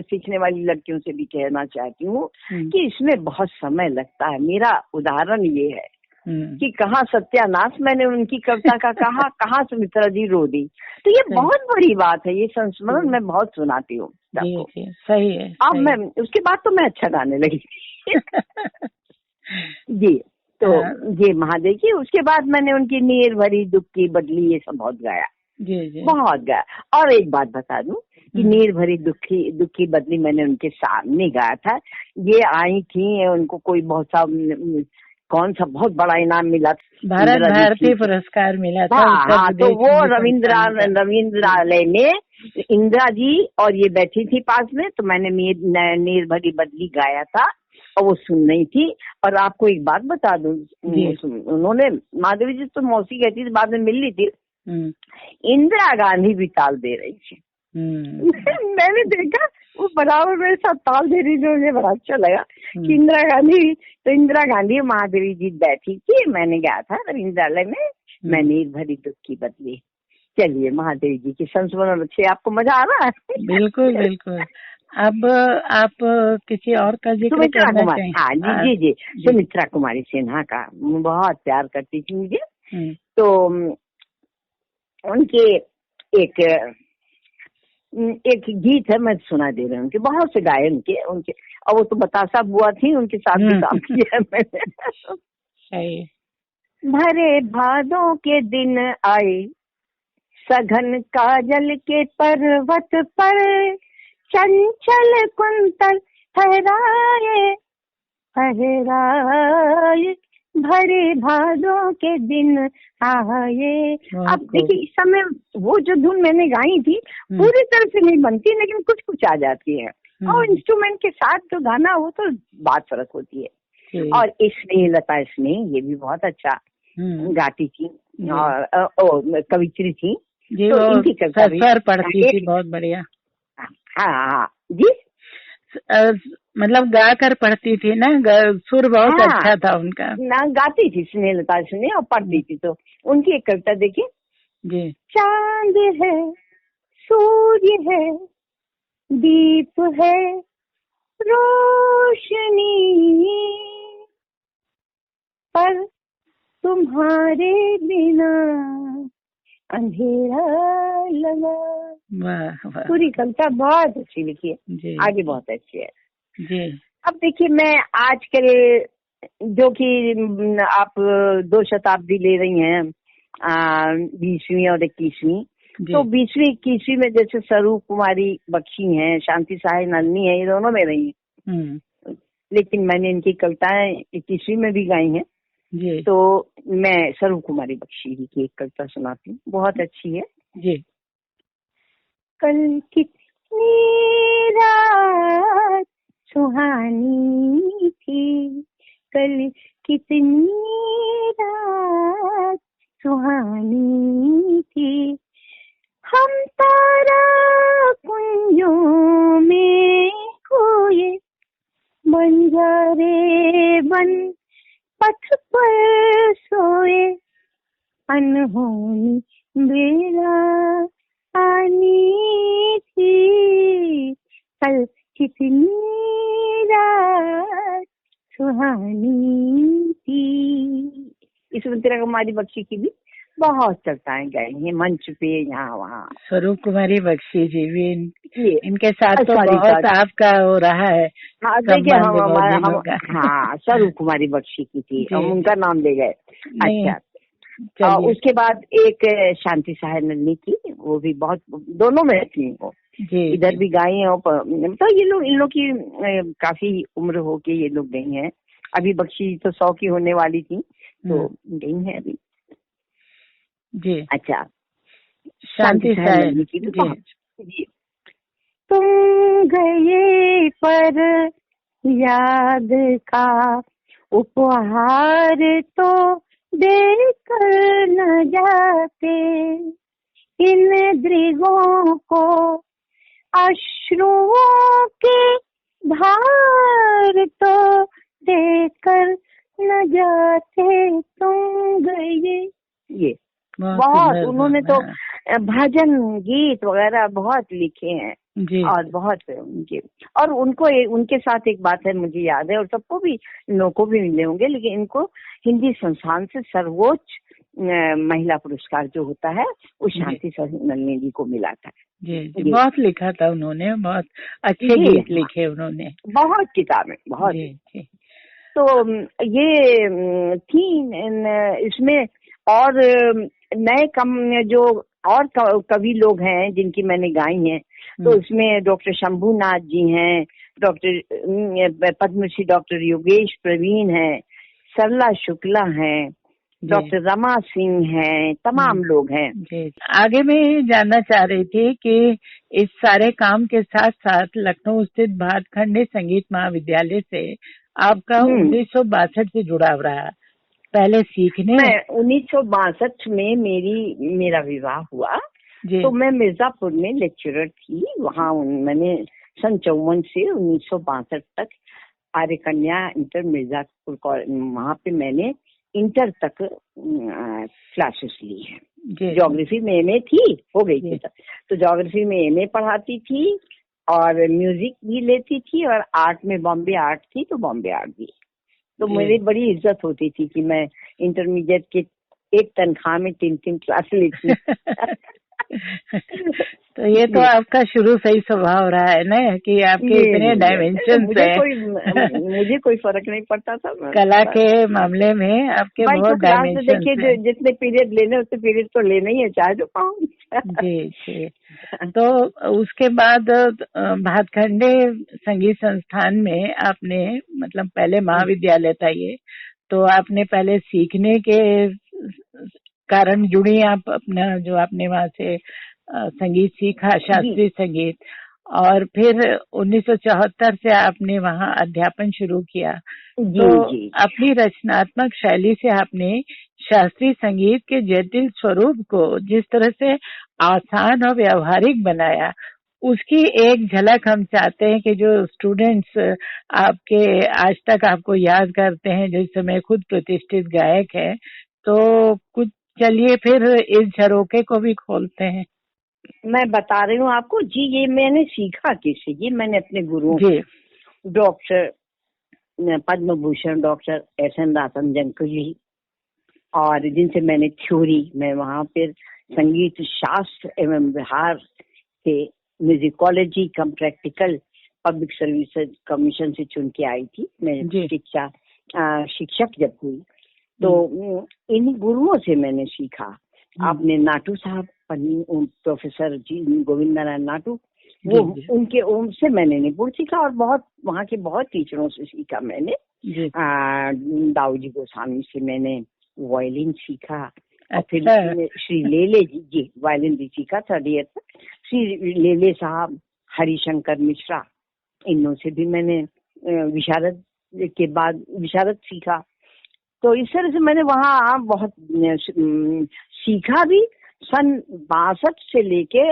सीखने वाली लड़कियों से भी कहना चाहती हूँ कि इसमें बहुत समय लगता है। मेरा उदाहरण ये है कि कहाँ सत्यानाश मैंने उनकी कविता का कहा, कहाँ सुमित्रा जी रो दी। तो ये बहुत बड़ी बात है। ये संस्मरण मैं बहुत सुनाती हूँ। सही है। अब मैं उसके बाद तो मैं अच्छा गाने लगी। जी, तो ये महादेव की। उसके बाद मैंने उनकी नीर भरी दुख की बदली ये सब बहुत गाया। बहुत गाया। और एक बात बता दूं कि नीर भरी दुख की बदली मैंने उनके सामने गाया था। ये आई थी, उनको कोई बहुत सा कौन सा बहुत बड़ा इनाम मिला, भारत भारती पुरस्कार मिला था। हाँ, तो वो रविंद्रालय में इंदिरा जी और ये बैठी थी पास में, तो मैंने नीर भरी बदली गाया था और वो सुन रही थी। और आपको एक बात बता दूं, उन्होंने माधवी जी तो मौसी कहती थी, बाद में मिल ली थी, इंदिरा गांधी भी ताल दे रही थी। मैंने देखा वो बराबर मेरे साथ ताल दे रही थी। मुझे बड़ा अच्छा लगा कि इंदिरा गांधी महादेवी जी बैठी थी। मैंने गाया था रविंद्रालय में, मैं नीर भरी दुख की बदली। चलिए, महादेवी जी की संस्मरण अच्छे, आपको मजा आ रहा है? बिल्कुल बिल्कुल। अब आप किसी और का जिक्र करना चाहें? हाँ जी, सुमित्रा कुमारी सिन्हा का बहुत प्यार करती थी मुझे। तो उनके एक गीत है, मैं सुना दे रही हूँ। उनके बहुत से गाए उनके और वो तो बतासा बुआ थी, उनके साथ भी काम किया मैंने। भरे भादों के दिन आए, सघन काजल के पर्वत पर, चंचल कुंतल ठहराए भरे भादों के दिन आए। अब देखिए, इस समय वो जो धुन मैंने गाई थी पूरी तरह से नहीं बनती, लेकिन कुछ कुछ आ जाती है। और इंस्ट्रूमेंट के साथ जो गाना वो तो बात फर्क होती है। और स्नेह लता स्नेह ये भी बहुत अच्छा गाती थी और कवित्री थी। तो इनकी कविता पढ़ती थी, बहुत बढ़िया। हाँ जी, मतलब गा कर पढ़ती थी ना, सुर बहुत अच्छा था उनका ना। गाती थी स्नेहलता स्नेह और पढ़ती थी। तो उनकी एक कविता देखिए जी। चांद है, सूर्य है, दीप है, रोशनी, पर तुम्हारे बिना अंधेरा लगा। पूरी कविता बहुत अच्छी लिखी है, आगे बहुत अच्छी है जी। अब देखिए, मैं आजकल जो कि आप 2 शताब्दी ले रही हैं, 20वीं और 21वीं, तो 20वीं 21वीं में जैसे स्वरूप कुमारी बख्शी हैं, शांति साहे नलनी है, ये दोनों में रही हैं। लेकिन मैंने इनकी कविताएं 21वीं में भी गाई हैं जी। तो मैं स्वरूप कुमारी बख्शी ही की एक कविता सुनाती हूँ, बहुत अच्छी है जी। कल कितनी रात सुहानी थी, कल कितनी रात सुहानी थी, हम तारा कुंजों में खोए, बंजारे बन पथ पर सोए, अनहोनी बेला आनी थी, कल कितनी रात सुहानी थी। इस सुमित्रा कुमारी बख्शी की भी बहुत कविताएं गाई हैं मंच पे, यहाँ वहाँ। स्वरूप कुमारी बख्शी जी भी इनके साथ तो बहुत आपका हो रहा है। हाँ देखिए, हाँ स्वरूप कुमारी बख्शी की थी, हम उनका नाम ले गए। अच्छा, उसके बाद एक शांति सहाय थी, वो भी बहुत, दोनों में थी वो, इधर भी गाई हैं। तो ये लोग, इन लोग की काफी उम्र हो के ये लोग गई हैं। अभी बख्शी तो 100 की होने वाली थी, तो गई हैं अभी जी। अच्छा, शांति सहाय की जी। तुम गए पर याद का उपहार तो देकर न जाते, इन दृगों को अश्रुओं के धार तो देकर न जाते, तुम गए। ये बहुत उन्होंने तो भजन गीत वगैरह बहुत लिखे हैं और बहुत उनके, और उनको उनके साथ एक बात है मुझे याद है, और सबको भी, लोगों को भी मिले होंगे, लेकिन इनको हिंदी संस्थान से सर्वोच्च महिला पुरस्कार जो होता है वो शांति नलिनी जी को मिला था। जी, बहुत लिखा था उन्होंने, बहुत अच्छे गीत लिखे उन्होंने, बहुत किताबें, बहुत। तो ये थी इसमें, और नए जो और कवि लोग हैं जिनकी मैंने गाई हैं, तो इसमें डॉक्टर शंभूनाथ जी हैं, डॉक्टर पद्मश्री डॉक्टर योगेश प्रवीण हैं, सरला शुक्ला हैं, डॉक्टर रमा सिंह हैं, तमाम लोग हैं। आगे मैं जानना चाह रही थी कि इस सारे काम के साथ साथ लखनऊ स्थित भातखंडे संगीत महाविद्यालय से आपका 1962 से जुड़ाव रहा। पहले सीखने, 1962 में मेरा विवाह हुआ, तो मैं मिर्जापुर में लेक्चरर थी। वहाँ मैंने सन 54 से 1962 तक आर्य कन्या इंटर मिर्जापुर, वहाँ पे मैंने इंटर तक क्लासेस ली है। ज्योग्राफी में एमए थी, हो गई थी, तो ज्योग्राफी में एमए पढ़ाती थी और म्यूजिक भी लेती थी, और आर्ट में बॉम्बे आर्ट थी तो बॉम्बे आर्ट भी। तो मेरी बड़ी इज्जत होती थी कि मैं इंटरमीडिएट के एक तनख्वाह में 3 क्लास लेती। तो ये तो आपका शुरू से ही स्वभाव रहा है ना, कि आपके इतने डायमेंशन है। मुझे कोई फर्क नहीं पड़ता था, कला के मामले में आपके बहुत डायमेंशन। देखिए, जितने पीरियड लेने उतने पीरियड तो लेना ही है, चाहे जो पाऊँ। जी। तो उसके बाद भातखंडे संगीत संस्थान में आपने, मतलब पहले महाविद्यालय था ये, तो आपने पहले सीखने के कारण जुड़ी आप, अपना जो आपने वहाँ से संगीत सीखा, शास्त्रीय संगीत, और फिर 1974 से आपने वहाँ अध्यापन शुरू किया। तो अपनी रचनात्मक शैली से आपने शास्त्रीय संगीत के जटिल स्वरूप को जिस तरह से आसान और व्यवहारिक बनाया, उसकी एक झलक हम चाहते हैं कि जो स्टूडेंट्स आपके आज तक आपको याद करते हैं, जिस समय खुद प्रतिष्ठित गायक है, तो कुछ चलिए फिर इस झरोखे को भी खोलते हैं। मैं बता रही हूँ आपको जी, ये मैंने सीखा किससे, ये मैंने अपने गुरुओं doctor Padma Bhushan doctor SN. रातंजनकर जी, और जिनसे मैंने थ्योरी, मैं वहाँ पर संगीत शास्त्र एवं व्यवहार के म्यूजिकोलॉजी कम प्रैक्टिकल पब्लिक सर्विस कमीशन से चुन के आई थी मैं शिक्षक जब हुई, तो इन गुरुओं से मैंने सीखा। आपने नाटू साहब, प्रोफेसर जी गोविंद नारायण नाटू, वो उनसे मैंने निपुण सीखा, और बहुत वहाँ के बहुत टीचरों से सीखा मैंने। दाऊ जी गोस्वामी से मैंने वायलिन सीखा, और फिर श्री लेले जी वायलिन भी सीखा 3rd ईयर तक। श्री लेले साहब, हरिशंकर मिश्रा, इनों से भी मैंने विशारद के बाद विशारद सीखा। तो इस तरह से मैंने वहाँ बहुत सीखा भी। सन 62 से लेके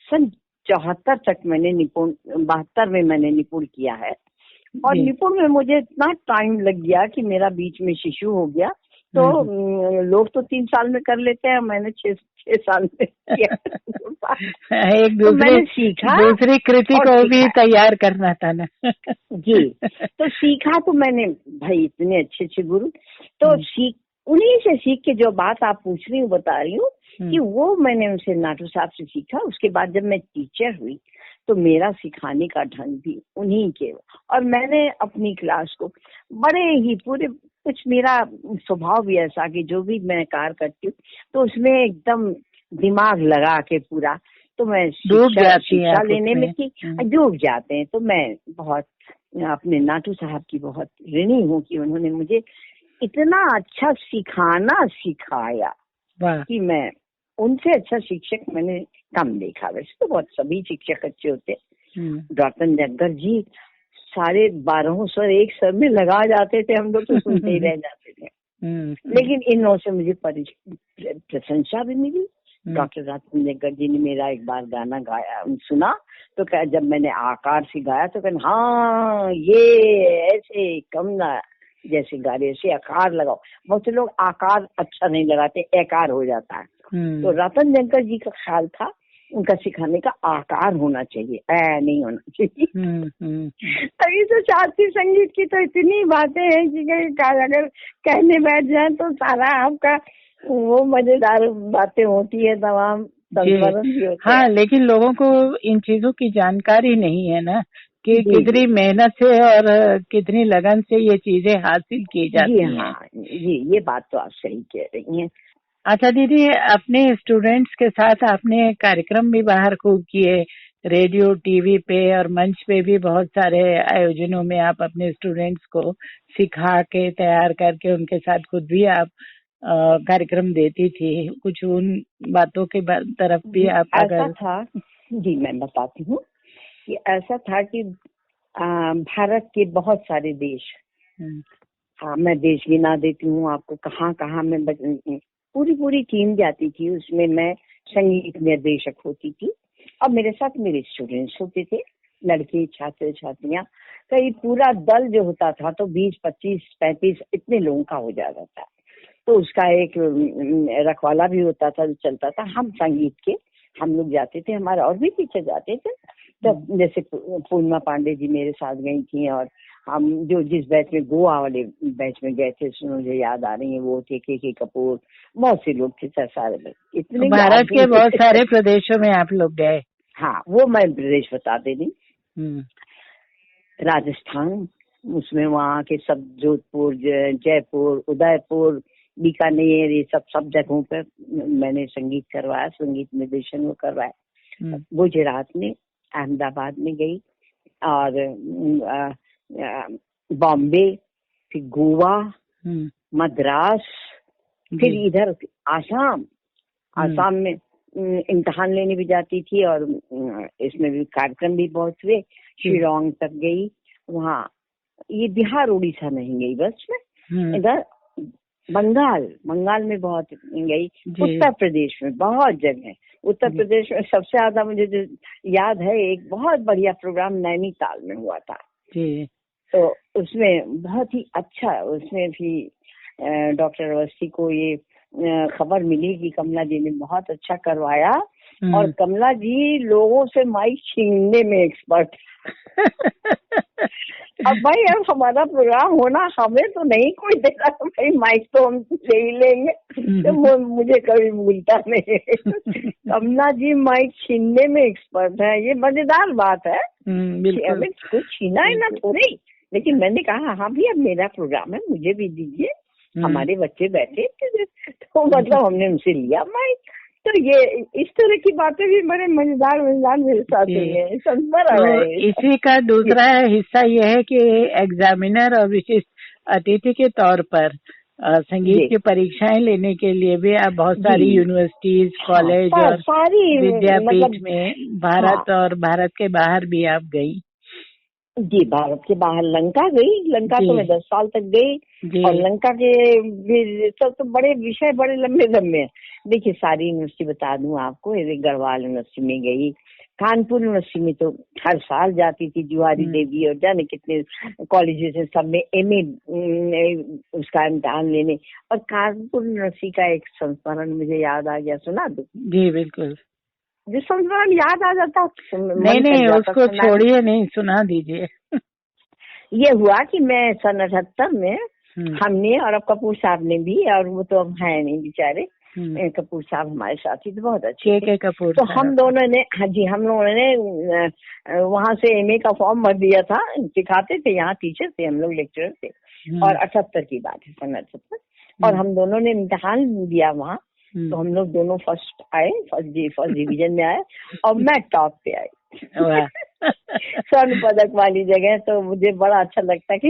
सन 74 तक मैंने 72 में मैंने निपुण किया है, और निपुण में मुझे इतना टाइम लग गया कि मेरा बीच में शिशु हो गया, तो लोग तो 3 साल में कर लेते हैं, मैंने 6 साल में किया। एक दूसरी, तो मैंने सीखा, दूसरी कृति को भी तैयार करना था ना। जी, तो सीखा तो मैंने, भाई इतने अच्छे अच्छे गुरु, तो उन्हीं से सीख के जो बात आप पूछ रही हूँ, बता रही हूँ कि वो मैंने उनसे, नाटू साहब से सीखा। उसके बाद जब मैं टीचर हुई तो मेरा सिखाने का ढंग भी उन्हीं के, और मैंने अपनी क्लास को बड़े ही पूरे, कुछ मेरा स्वभाव भी ऐसा कि जो भी मैं कार्य करती हूँ तो उसमें एकदम दिमाग लगा के पूरा, तो मैं शिक्षा लेने में की डूब जाते हैं। तो मैं बहुत अपने नाटू साहब की बहुत ऋणी हूँ कि उन्होंने मुझे इतना अच्छा सिखाना सिखाया कि मैं उनसे अच्छा शिक्षक मैंने कम देखा। वैसे तो बहुत सभी शिक्षक अच्छे होते हैं। डॉक्टर जग्गर जी 12.5 स्वर एक सर में लगा जाते थे, हम लोग तो सुनते ही रह जाते थे। लेकिन इन लोगों से मुझे प्रशंसा भी मिली। डॉक्टर राजन जग्गर जी ने मेरा एक बार गाना गाया, सुना तो क्या, जब मैंने आकार से गाया तो कहना, हाँ ये ऐसे कमला जैसे गा रहे, ऐसे आकार लगाओ। बहुत से लोग आकार अच्छा नहीं लगाते, एकार हो जाता है। तो रतन जग्गर जी का ख्याल था, उनका सिखाने का आकार होना चाहिए, नहीं होना चाहिए। तभी तो शास्त्रीय संगीत की तो इतनी बातें हैं कि अगर कहने बैठ जाए तो सारा आपका वो मजेदार बातें होती है, तमाम संस्मरण भी होते हैं। हाँ, लेकिन लोगों को इन चीजों की जानकारी नहीं है ना, कि कितनी मेहनत से और कितनी लगन से ये चीजें हासिल की जाती हैं। हाँ जी, ये बात तो आप सही कह रही हैं। अच्छा दीदी, अपने स्टूडेंट्स के साथ आपने कार्यक्रम भी बाहर खूब किए, रेडियो, टीवी पे और मंच पे भी बहुत सारे आयोजनों में आप अपने स्टूडेंट्स को सिखा के तैयार करके उनके साथ खुद भी आप कार्यक्रम देती थी। कुछ उन बातों के तरफ भी आप ऐसा था जी, मैं बताती हूँ कि ऐसा था कि भारत के बहुत सारे देश, हाँ मैं देश गिना देती हूँ आपको, कहाँ कहाँ मैं पूरी टीम जाती थी, उसमें मैं संगीत निर्देशक होती थी और मेरे साथ मेरे स्टूडेंट्स होते थे, लड़के छात्र छात्रियां। कई पूरा दल जो होता था तो 20, 25, 35 इतने लोगों का हो जाता था। तो उसका एक रखवाला भी होता था, चलता था। हम संगीत के हम लोग जाते थे, हमारे और भी पीछे जाते थे। तो जैसे पूर्णिमा पांडे जी मेरे साथ गई थी, और हम जो जिस बैच में गोवा वाले बैच में गए थे, मुझे याद आ रही है, वो थे के कपूर, बहुत से लोग थे, सारे इतने। भारत के बहुत सारे प्रदेशों में आप लोग गए? हाँ, वो मैं प्रदेश बता दे दी। राजस्थान, उसमें वहाँ के सब, जोधपुर, जयपुर, उदयपुर, बीकानेर, ये सब जगहों पर मैंने संगीत करवाया, संगीत निर्देशन वो करवाया। गुजरात में अहमदाबाद में गई, और बॉम्बे, फिर गोवा, मद्रास, फिर इधर आसाम में इम्तिहान लेने भी जाती थी, और इसमें भी कार्यक्रम भी बहुत हुए। शिलोंग तक गई, वहाँ ये बिहार उड़ीसा नहीं गई बस में, इधर बंगाल में बहुत गई, उत्तर प्रदेश में बहुत जगह। उत्तर प्रदेश में सबसे ज्यादा मुझे जो याद है, एक बहुत बढ़िया प्रोग्राम नैनीताल में हुआ था। तो उसमें बहुत ही अच्छा, उसमें भी डॉक्टर अवस्थी को ये खबर मिली कि कमला जी ने बहुत अच्छा करवाया, और कमला जी लोगों से माइक छीनने में एक्सपर्ट। अब भाई, अब हमारा प्रोग्राम होना, हमें तो नहीं कोई दे रहा, भाई माइक तो हम ले ही लेंगे। तो मुझे कभी भूलता नहीं। कमला जी माइक छीनने में एक्सपर्ट है, ये मजेदार बात है। हमें कुछ छीना है ना थोड़े, लेकिन मैंने कहा हाँ भैया, मेरा प्रोग्राम है, मुझे भी दीजिए। हमारे बच्चे बैठे थे, तो मतलब हमने उनसे लिया माइक। तो ये इस तरह की बातें भी बड़े मजेदार मेरे साथ हुई है। तो इसी का दूसरा हिस्सा ये है कि एग्जामिनर और विशिष्ट अतिथि के तौर पर संगीत की परीक्षाएं लेने के लिए भी आप बहुत सारी यूनिवर्सिटीज, कॉलेज और सारी विद्यापीठ में भारत और भारत के बाहर भी आप गई। जी, भारत के बाहर लंका गई। लंका तो मैं 10 साल तक गई, और लंका के भी सब तो बड़े विषय बड़े लंबे हैं। देखिए, सारी यूनिवर्सिटी बता दूं आपको, गढ़वाल यूनिवर्सिटी में गई, कानपुर यूनिवर्सिटी में तो हर साल जाती थी, जुहारी देवी और जाने कितने कॉलेजेस है, सब में एमए उसका इम्तिहान लेने। और कानपुर यूनिवर्सिटी का एक संस्मरण मुझे याद आ गया, सुना दो? जी बिल्कुल। जो संस्मरण याद आ जाता, नहीं उसको छोड़िए, नहीं सुना दीजिए। ये हुआ कि मैं सन 78 में हमने और अब कपूर साहब ने भी, और वो तो अब है नहीं बेचारे, कपूर साहब हमारे साथी तो बहुत अच्छे थे। कपूर तो हम दोनों ने, हाँ जी, हम लोगों ने वहाँ से एमए का फॉर्म भर दिया था। सिखाते थे, यहाँ टीचर थे, हम लोग लेक्चरर थे। और 78 की बात है, सन 78। और हम दोनों ने इम्तिहान दिया वहाँ। तो हम लोग दोनों फर्स्ट आए, फर्स्ट डिवीजन में आए, और मैं टॉप पे आई स्वर्ण पदक वाली जगह। तो मुझे बड़ा अच्छा लगता है कि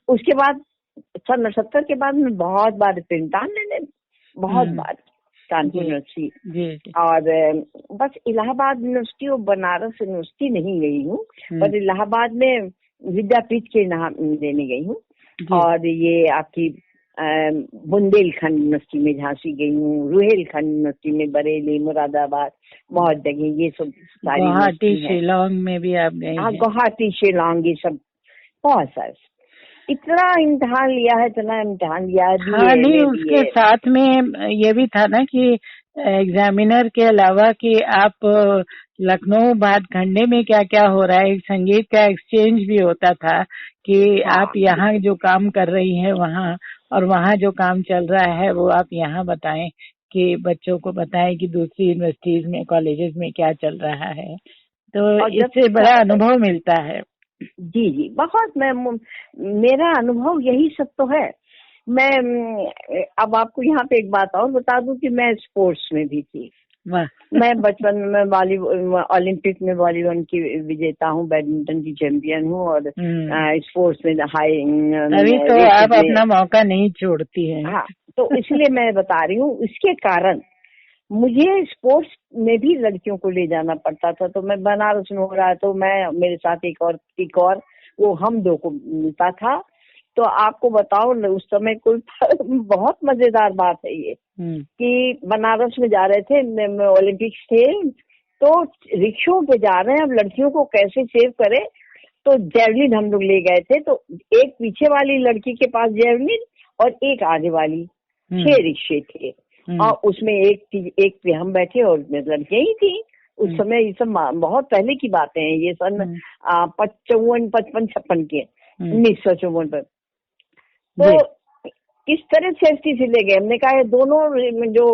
उसके बाद सन 78 के बाद मैं बहुत बार इम्तिहान लेने, बहुत बार कानपुर यूनिवर्सिटी, और बस इलाहाबाद यूनिवर्सिटी और बनारस यूनिवर्सिटी नहीं गई हूँ, पर इलाहाबाद में विद्यापीठ के नाम देने गई हूँ। और ये आपकी बुंदेलखंड यूनिवर्सिटी में झांसी गई हूँ, रुहेलखंड यूनिवर्सिटी में बरेली, मुरादाबाद, बहुत जगह ये सब सारी। गुवाहाटी शिलांग में भी आप गए? हाँ, गुवाहाटी शिलांग ये सब बहुत सारे। इतना इम्तिहान लिया है, इतना इम्तिहान लिया है। हाँ, नहीं उसके साथ में ये भी था ना कि एग्जामिनर के अलावा कि आप लखनऊ भातखंडे में क्या क्या हो रहा है, एक संगीत का एक्सचेंज भी होता था कि आप यहाँ जो काम कर रही हैं वहाँ, और वहाँ जो काम चल रहा है वो आप यहाँ बताएं, कि बच्चों को बताएं कि दूसरी यूनिवर्सिटीज में, कॉलेजेस में क्या चल रहा है। तो इससे बड़ा अनुभव मिलता है। जी जी, बहुत। मेरा अनुभव यही सब तो है। मैं अब आपको यहाँ पे एक बात और बता दूं कि मैं स्पोर्ट्स में भी थी। मैं बचपन में ओलंपिक में वॉलीबॉल की विजेता हूँ, बैडमिंटन की चैंपियन हूँ, और स्पोर्ट्स में हाई। अभी तो आप अपना मौका नहीं छोड़ती हैं। हाँ, तो इसलिए मैं बता रही हूँ, इसके कारण मुझे स्पोर्ट्स में भी लड़कियों को ले जाना पड़ता था। तो मैं बनारस में हो रहा है, तो मैं, मेरे साथ एक और वो हम दो को मिलता था। तो आपको बताओ, उस समय कोई बहुत मजेदार बात है ये कि बनारस में जा रहे थे, ओलंपिक्स थे, तो रिक्शों पे जा रहे हैं, अब लड़कियों को कैसे सेव करें। तो जेवलिन हम लोग ले गए थे, तो एक पीछे वाली लड़की के पास जेवलिन और एक आगे वाली, 6 रिक्शे थे, और उसमें एक पे हम बैठे और लड़कियां ही थी। उस समय ये सब बहुत पहले की बातें हैं, ये सन 54, 55, 56 के, 1954 पर। तो इस तरह सेफ्टी से ले गए। हमने कहा दोनों जो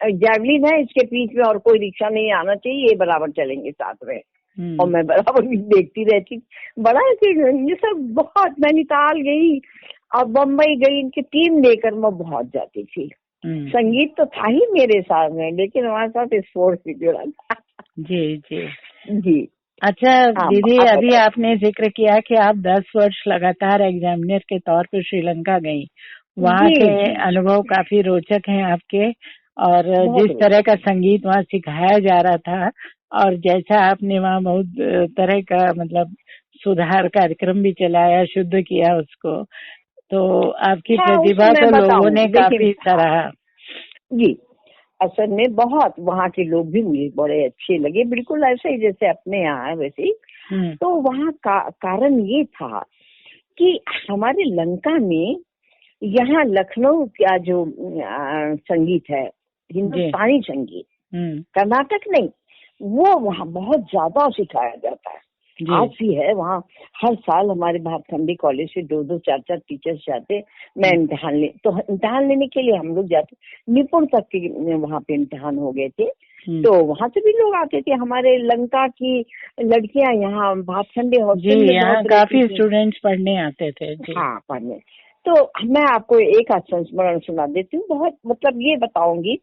जैवलिन है इसके बीच में और कोई रिक्शा नहीं आना चाहिए, ये बराबर चलेंगे साथ में। और मैं बराबर देखती रहती। बड़ा ये सब बहुत, नैनीताल गई और बम्बई गई, इनकी टीम लेकर मैं बहुत जाती थी। संगीत तो था ही मेरे साथ में, लेकिन हमारे साथ स्पोर्ट्स भी जुड़ा था। जी जी जी। अच्छा दीदी, अभी आपने जिक्र किया कि आप 10 वर्ष लगातार एग्जामिनर के तौर पर श्रीलंका गई। वहाँ के अनुभव काफी रोचक हैं आपके, और जिस तरह का संगीत वहाँ सिखाया जा रहा था, और जैसा आपने वहाँ बहुत तरह का मतलब सुधार कार्यक्रम भी चलाया, शुद्ध किया उसको, तो आपकी प्रतिभा को लोगों ने काफी सराहा। जी, असल में बहुत वहाँ के लोग भी मुझे बड़े अच्छे लगे, बिल्कुल ऐसे ही जैसे अपने यहाँ है वैसे ही। तो वहाँ का कारण ये था कि हमारे लंका में, यहाँ लखनऊ का जो संगीत है, हिंदुस्तानी संगीत, कर्नाटक नहीं, वो वहाँ बहुत ज्यादा सिखाया जाता है। आज भी है वहाँ। हर साल हमारे भातखंडे कॉलेज से 2-2, 4-4 टीचर्स जाते। मैं इम्तिहान लेने के लिए हम लोग जाते, निपुण तक के वहाँ पे इम्तिहान हो गए थे। तो वहाँ से भी लोग आते थे। हमारे लंका की लड़कियां यहाँ भातखंडे हॉस्टल में यहाँ काफी स्टूडेंट्स पढ़ने आते थे। हाँ, पढ़ने। तो मैं आपको एक संस्मरण सुना देती हूँ। बहुत मतलब ये बताऊंगी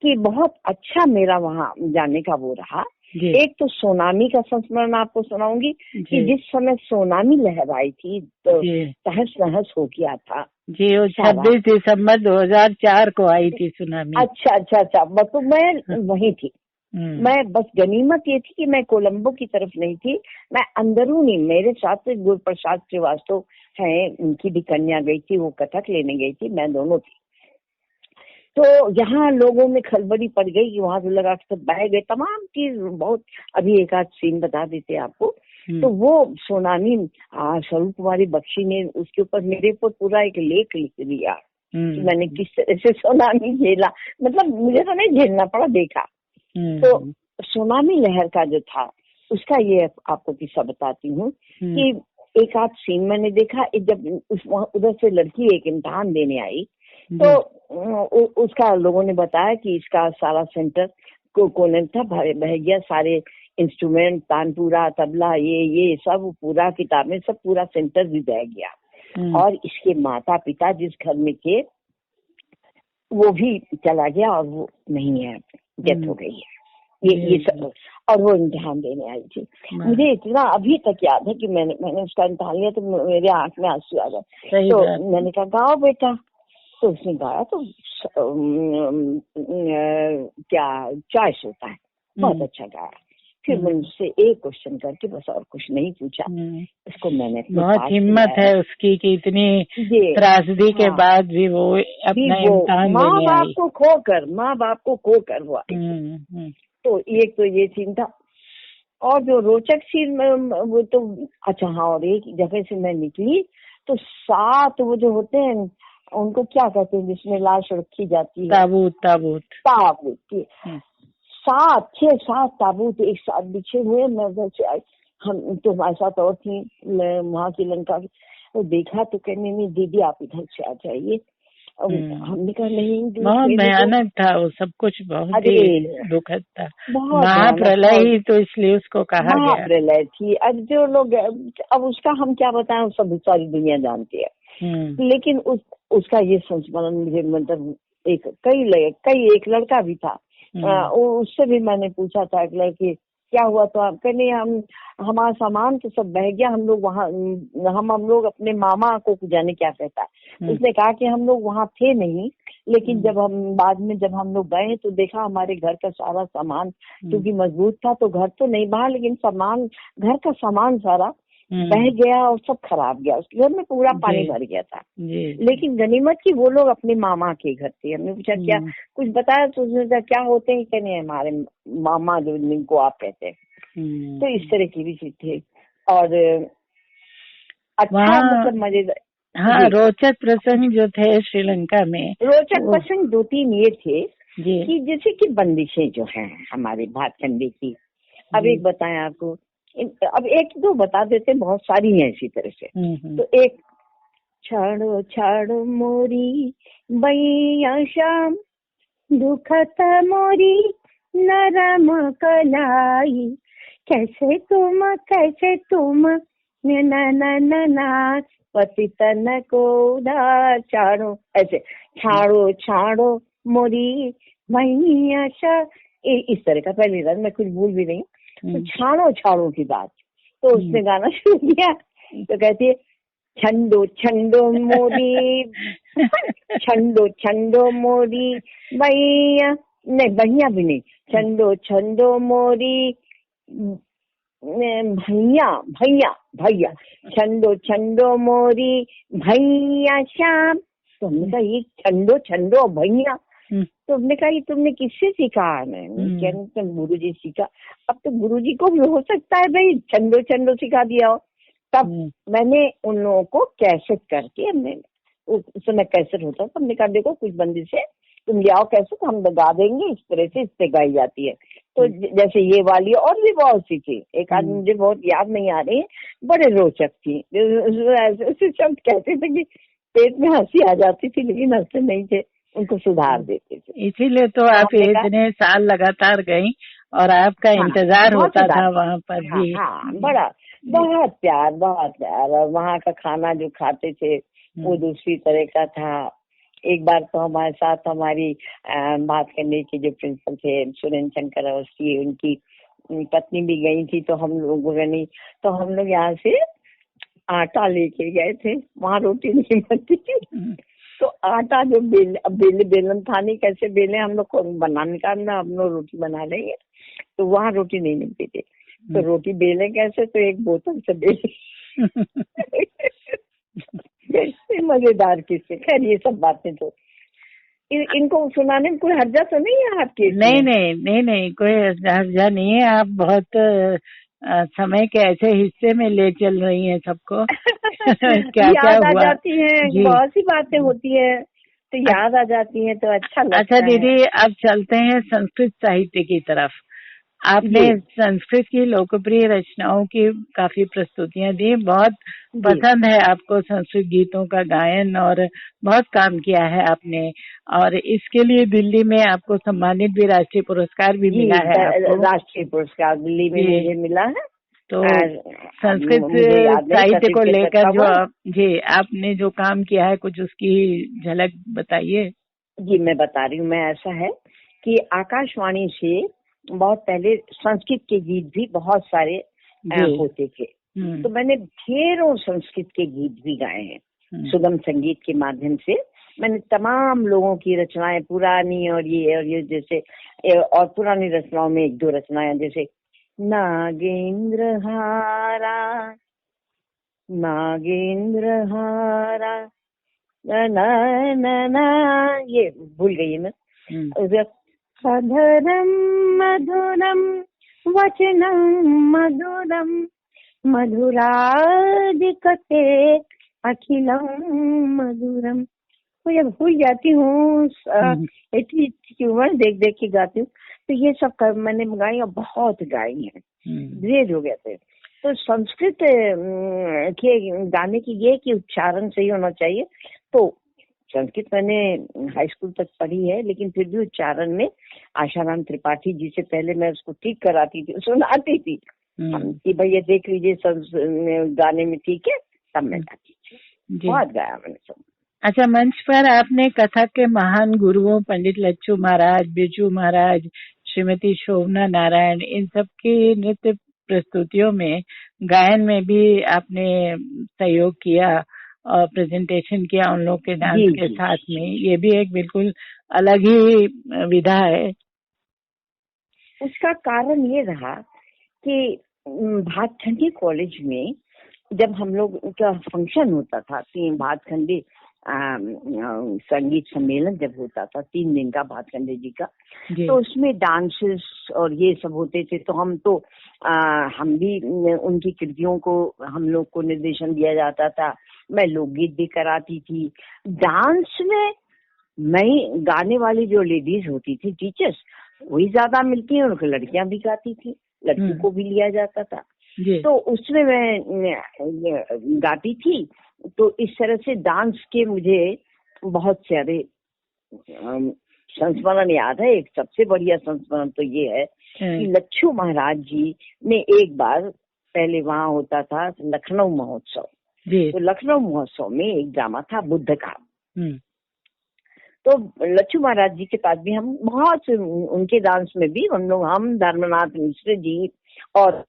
कि बहुत अच्छा मेरा वहाँ जाने का वो रहा। एक तो सोनामी का संस्मरण आपको सुनाऊंगी कि जिस समय सोनामी लहर आई थी तो तहस नहस हो गया था। जी, 26 दिसंबर 2004 को आई थी सुनामी। अच्छा, तो मैं वहीं थी। मैं बस गनीमत ये थी कि मैं कोलंबो की तरफ नहीं थी, मैं अंदरूनी, मेरे साथ गुरु प्रसाद श्रीवास्तव हैं, उनकी भी कन्या गई थी, वो कथक लेने गई थी, मैं दोनों थी। तो यहाँ लोगों में खलबली पड़ गई कि वहां से लगा कि सब बह गए, तमाम चीज बहुत। अभी एक आध सीन बता देते आपको। तो वो सोनामी स्वरूप कुमारी बख्शी ने उसके ऊपर मेरे ऊपर पूरा एक लेख लिख दिया कि मैंने किस तरह से सोनामी झेला। मतलब मुझे तो नहीं झेलना पड़ा, देखा। तो सोनामी लहर का जो था उसका ये आपको किस्सा बताती हूँ कि एक आध सीन मैंने देखा। जब उधर से लड़की एक इम्तिहान देने आई तो उसका लोगों ने बताया कि इसका सारा सेंटर कोने था, बह गया, सारे इंस्ट्रूमेंट, तानपुरा, तबला, ये सब पूरा, किताबें सब, पूरा सेंटर भी बह गया। और इसके माता पिता जिस घर में थे वो भी चला गया और वो नहीं है, डेथ हो गई है। ये सब। और वो इम्तिहान देने आई थी। मुझे इतना अभी तक याद है कि मैंने उसका इम्तिहान लिया तो मेरे आंख में आंसू आ गए। तो मैंने कहा गाओ बेटा। तो उसने गाया तो क्या चॉइस होता है, बहुत अच्छा गाया। फिर मुझसे एक क्वेश्चन करके बस, और कुछ नहीं पूछा। उसको मैंने बहुत हिम्मत है उसकी कि इतनी त्रासदी के बाद भी वो अपना इम्तिहान देने आई। माँ बाप को खोकर वो आई। तो एक तो ये सीन था। और जो रोचक सीन वो तो अच्छा हाँ, और एक जगह से मैं निकली तो 7 वो जो होते हैं उनको क्या कहते हैं जिसमें लाश रखी जाती है, ताबूत 6-7 ताबूत एक साथ बिछे हुए। मैं उधर से आई, हम तो हमारे साथ और थी वहाँ की लंका की। तो देखा तो कहने नहीं दीदी आप इधर से आ जाइए। हमने कहा नहीं, बहुत भयानक था वो सब कुछ, बहुत ही दुखद था। महाप्रलय ही तो इसलिए उसको कहा गया। महाप्रलय थी। अब जो लोग, अब उसका हम क्या बताएं, सब सारी दुनिया जानती है। लेकिन उसका ये संस्मरण मुझे, मतलब एक लड़का भी था, उससे भी मैंने पूछा था एक लड़के क्या हुआ, तो आप कहने हमारा सामान तो सब बह गया, हम लोग वहाँ, हम लोग अपने मामा को जाने क्या कहता है। उसने कहा कि हम लोग वहाँ थे नहीं, लेकिन जब हम लोग गए तो देखा हमारे घर का सारा सामान, क्योंकि मजबूत था तो घर तो नहीं बहा, लेकिन घर का सामान सारा बह गया और सब खराब गया। उसके घर में पूरा पानी भर गया था। लेकिन गनीमत की वो लोग अपने मामा के घर थे। हमने पूछा क्या कुछ बताया, तो उसने कहा क्या होते हैं, कहने हमारे मामा जो जिनको आप कहते हैं। तो इस तरह की भी चीज थी। और अच्छा, मतलब मजेदार, हाँ, रोचक प्रसंग जो थे श्रीलंका में, रोचक प्रसंग 2-3 ये थे कि जैसे कि बंदिशें जो हैं हमारे भातखंडे की। अब एक बताएं आपको, अब 1-2 बता देते, बहुत सारी हैं इसी तरह से। तो एक, छाड़ो छाड़ो मोरी बैया शाम, दुखत मोरी नरम कलाई, कैसे तुम न पति तन को उधार छाड़ो, ऐसे छाड़ो छाड़ो मोरी मैया शा, इस तरह का पहले रंग, मैं कुछ भूल भी नहीं। तो छाड़ो की बात। तो उसने गाना शुरू किया। तो कहती है छंडो छंडो मोरी छंडो मोरी भैया, नहीं भैया भी नहीं, छंडो मोरी भैया छंडो मोरी भैया श्याम। तो हमने कहा ये छंडो भैया, तो हमने कहा ये तुमने किससे सीखा? कहने गुरुजी सीखा। अब तो गुरुजी को भी हो सकता है भाई छंडो सिखा दिया हो। तब मैंने उन लोगों को कैसेट करके, हमने उस समय कैसेट होता, तो हमने कहा देखो कुछ बंदी से तुम ले आओ कैसेट, हम गा देंगे, इस तरह से इससे गाई जाती है। तो जैसे ये वाली और भी बहुत सी थी, एक आदमी मुझे बहुत याद नहीं आ रही है, बड़े रोचक थी। ऐसे शब्द कहते थे कि पेट में हंसी आ जाती थी, लेकिन हंसते नहीं थे, उनको सुधार देते थे। इसीलिए तो आप इतने साल लगातार गई और आपका इंतजार होता था वहाँ पर भी। हाँ, बहुत प्यार। और वहाँ का खाना जो खाते थे वो दूसरी तरह का था। एक बार तो हमारे साथ हमारी बात करने के जो प्रिंसिपल थे सुरेंद्र शंकर अवस्थी, उनकी पत्नी भी गई थी। तो हम लोग यहाँ से आटा लेके गए थे, वहाँ रोटी नहीं बनती थी। तो आटा जो बेलन था नहीं, कैसे बेले हम लोग को बनाने का, हम लोग रोटी बना लेंगे, तो वहाँ रोटी नहीं मिलती थी। तो रोटी बेले कैसे, तो एक बोतल से बेले। मजेदार किस्से। खैर ये सब बातें तो इनको सुनाने में कोई हर्जा तो नहीं है आपके? नहीं, कोई हर्जा नहीं है। आप बहुत समय के ऐसे हिस्से में ले चल रही हैं सबको। क्या याद आ हुआ जाती है, बहुत सी बातें होती है तो याद आ जाती है, तो अच्छा लगता है। अच्छा दीदी, अब चलते हैं संस्कृत साहित्य की तरफ। आपने संस्कृत की लोकप्रिय रचनाओं की काफी प्रस्तुतियां दी। बहुत पसंद है आपको संस्कृत गीतों का गायन, और बहुत काम किया है आपने, और इसके लिए दिल्ली में आपको सम्मानित भी, राष्ट्रीय पुरस्कार भी मिला है आपको। राष्ट्रीय पुरस्कार दिल्ली में मुझे मिला है। तो संस्कृत साहित्य को लेकर जो आपने जो काम किया है, कुछ उसकी झलक बताइए। जी मैं बता रही हूँ। मैं ऐसा है कि आकाशवाणी से बहुत पहले संस्कृत के गीत भी बहुत सारे होते थे, तो मैंने ढेरों संस्कृत के गीत भी गाए हैं। सुगम संगीत के माध्यम से मैंने तमाम लोगों की रचनाएं, पुरानी और ये जैसे, और पुरानी रचनाओं में एक दो रचनाएं जैसे नागेंद्र हारा ना, ये भूल गई मैं। अधरम मधुरम वचनम मधुरम मधुराधिकते अखिलम मधुरम। तो जब भूल जाती हूँ, इतनी उम्र देख देख के गाती हूँ, तो ये सब मैंने गाई और बहुत गाई है, ढेर हो गए थे। तो संस्कृत के गाने की ये कि उच्चारण सही होना चाहिए। तो संस्कृत मैंने हाई स्कूल तक पढ़ी है, लेकिन फिर भी उच्चारण में आशाराम त्रिपाठी जी से पहले मैं उसको ठीक कराती थी, सुनाती थी कि भैया देख लीजिए गाने में ठीक है, तब मैं गाती थी। बहुत गाया मैंने सब। अच्छा, मंच पर आपने कथक के महान गुरुओं पंडित लच्छू महाराज, बिरजू महाराज, श्रीमती शोभना नारायण, इन सब की नृत्य प्रस्तुतियों में, गायन में भी आपने सहयोग किया और प्रेजेंटेशन किया उन लोग के डांस के साथ में। ये भी एक बिल्कुल अलग ही विधा है। उसका कारण ये रहा कि भातखंडी कॉलेज में जब हम लोग का फंक्शन होता था, भातखंडी संगीत सम्मेलन जब होता था 3 दिन का भातखंडे जी का, तो उसमें डांसेस और ये सब होते थे। तो हम भी उनकी कृतियों को, हम लोग को निर्देशन दिया जाता था। मैं लोकगीत भी कराती थी। डांस में मैं गाने वाली जो लेडीज होती थी, टीचर्स, वही ज्यादा मिलती है, उनको लड़कियां भी गाती थी, लड़कियों को भी लिया जाता था। तो उसमें मैं गाती थी। तो इस तरह से डांस के मुझे बहुत सारे संस्मरण याद है। एक सबसे बढ़िया संस्मरण तो ये है कि लच्छू महाराज जी ने एक बार, पहले वहाँ होता था लखनऊ महोत्सव, तो लखनऊ महोत्सव में एक ड्रामा था बुद्ध का। तो लच्छू महाराज जी के पास भी हम बहुत, उनके डांस में भी हम धर्मनाथ मिश्र जी और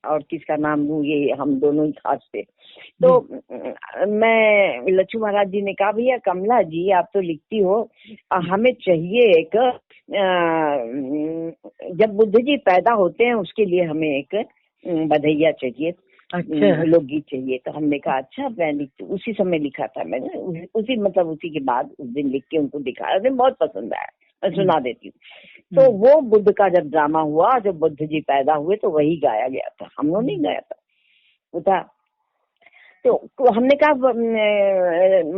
किसका नाम लूं, ये हम दोनों ही खास थे। तो मैं, लच्छू महाराज जी ने कहा, भैया कमला जी आप तो लिखती हो, हमें चाहिए एक, जब बुद्ध जी पैदा होते हैं उसके लिए हमें एक बधैया चाहिए, लोकगीत चाहिए। तो हमने कहा अच्छा, मैं उसी समय लिखा था मैंने, उसी के बाद उस दिन लिख के उनको दिखाया, उन्हें बहुत पसंद आया। मैं सुना देती हूँ। तो वो बुद्ध का जब ड्रामा हुआ, जब बुद्ध जी पैदा हुए, तो वही गाया गया था, हम लोग नहीं गाया था वो था। तो हमने कहा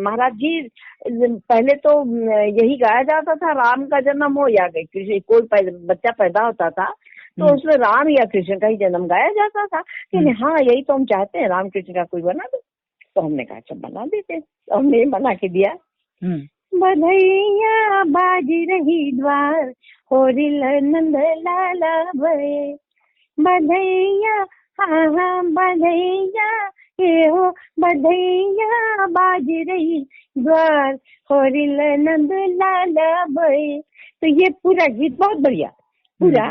महाराज जी, पहले तो यही गाया जाता था, राम का जन्म हो या कृष्ण, कोई बच्चा पैदा होता था तो उसमें राम या कृष्ण का ही जन्म गाया जाता था। कि हाँ यही तो हम चाहते हैं, राम कृष्ण का कोई बना दो। तो हमने कहा अच्छा बना देते, तो हमने बना के दिया। बधैया बाज रही द्वार, होरिल नंद लाला भये, बधैया हाँ हाँ बधैया, ये हो बधैया बाज रही द्वार, होरिल नंद लाला भये। तो ये पूरा गीत बहुत बढ़िया, पूरा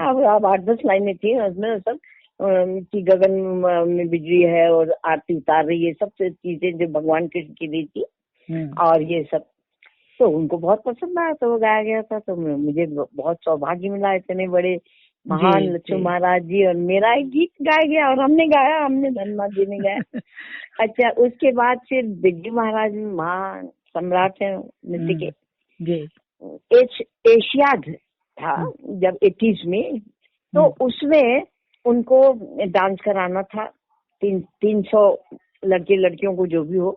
8-10 लाइनें थी उसमें, सब कि गगन में बिजली है और आरती उतार रही है, सब चीजें जो भगवान कृष्ण की दी थी और ये सब। तो उनको बहुत पसंद आया, तो वो गाया गया था। तो मुझे बहुत सौभाग्य मिला, इतने बड़े महान लच्छू महाराज जी और मेरा एक गीत गाया गया, और हमने गाया, हमने धन्यवाद जी ने गाया। अच्छा, उसके बाद फिर बिरजू महाराज महान सम्राट है नृत्य के, एशियाड था जब 80s में, तो उसमें उनको डांस कराना था 300 लड़के लड़कियों को जो भी हो,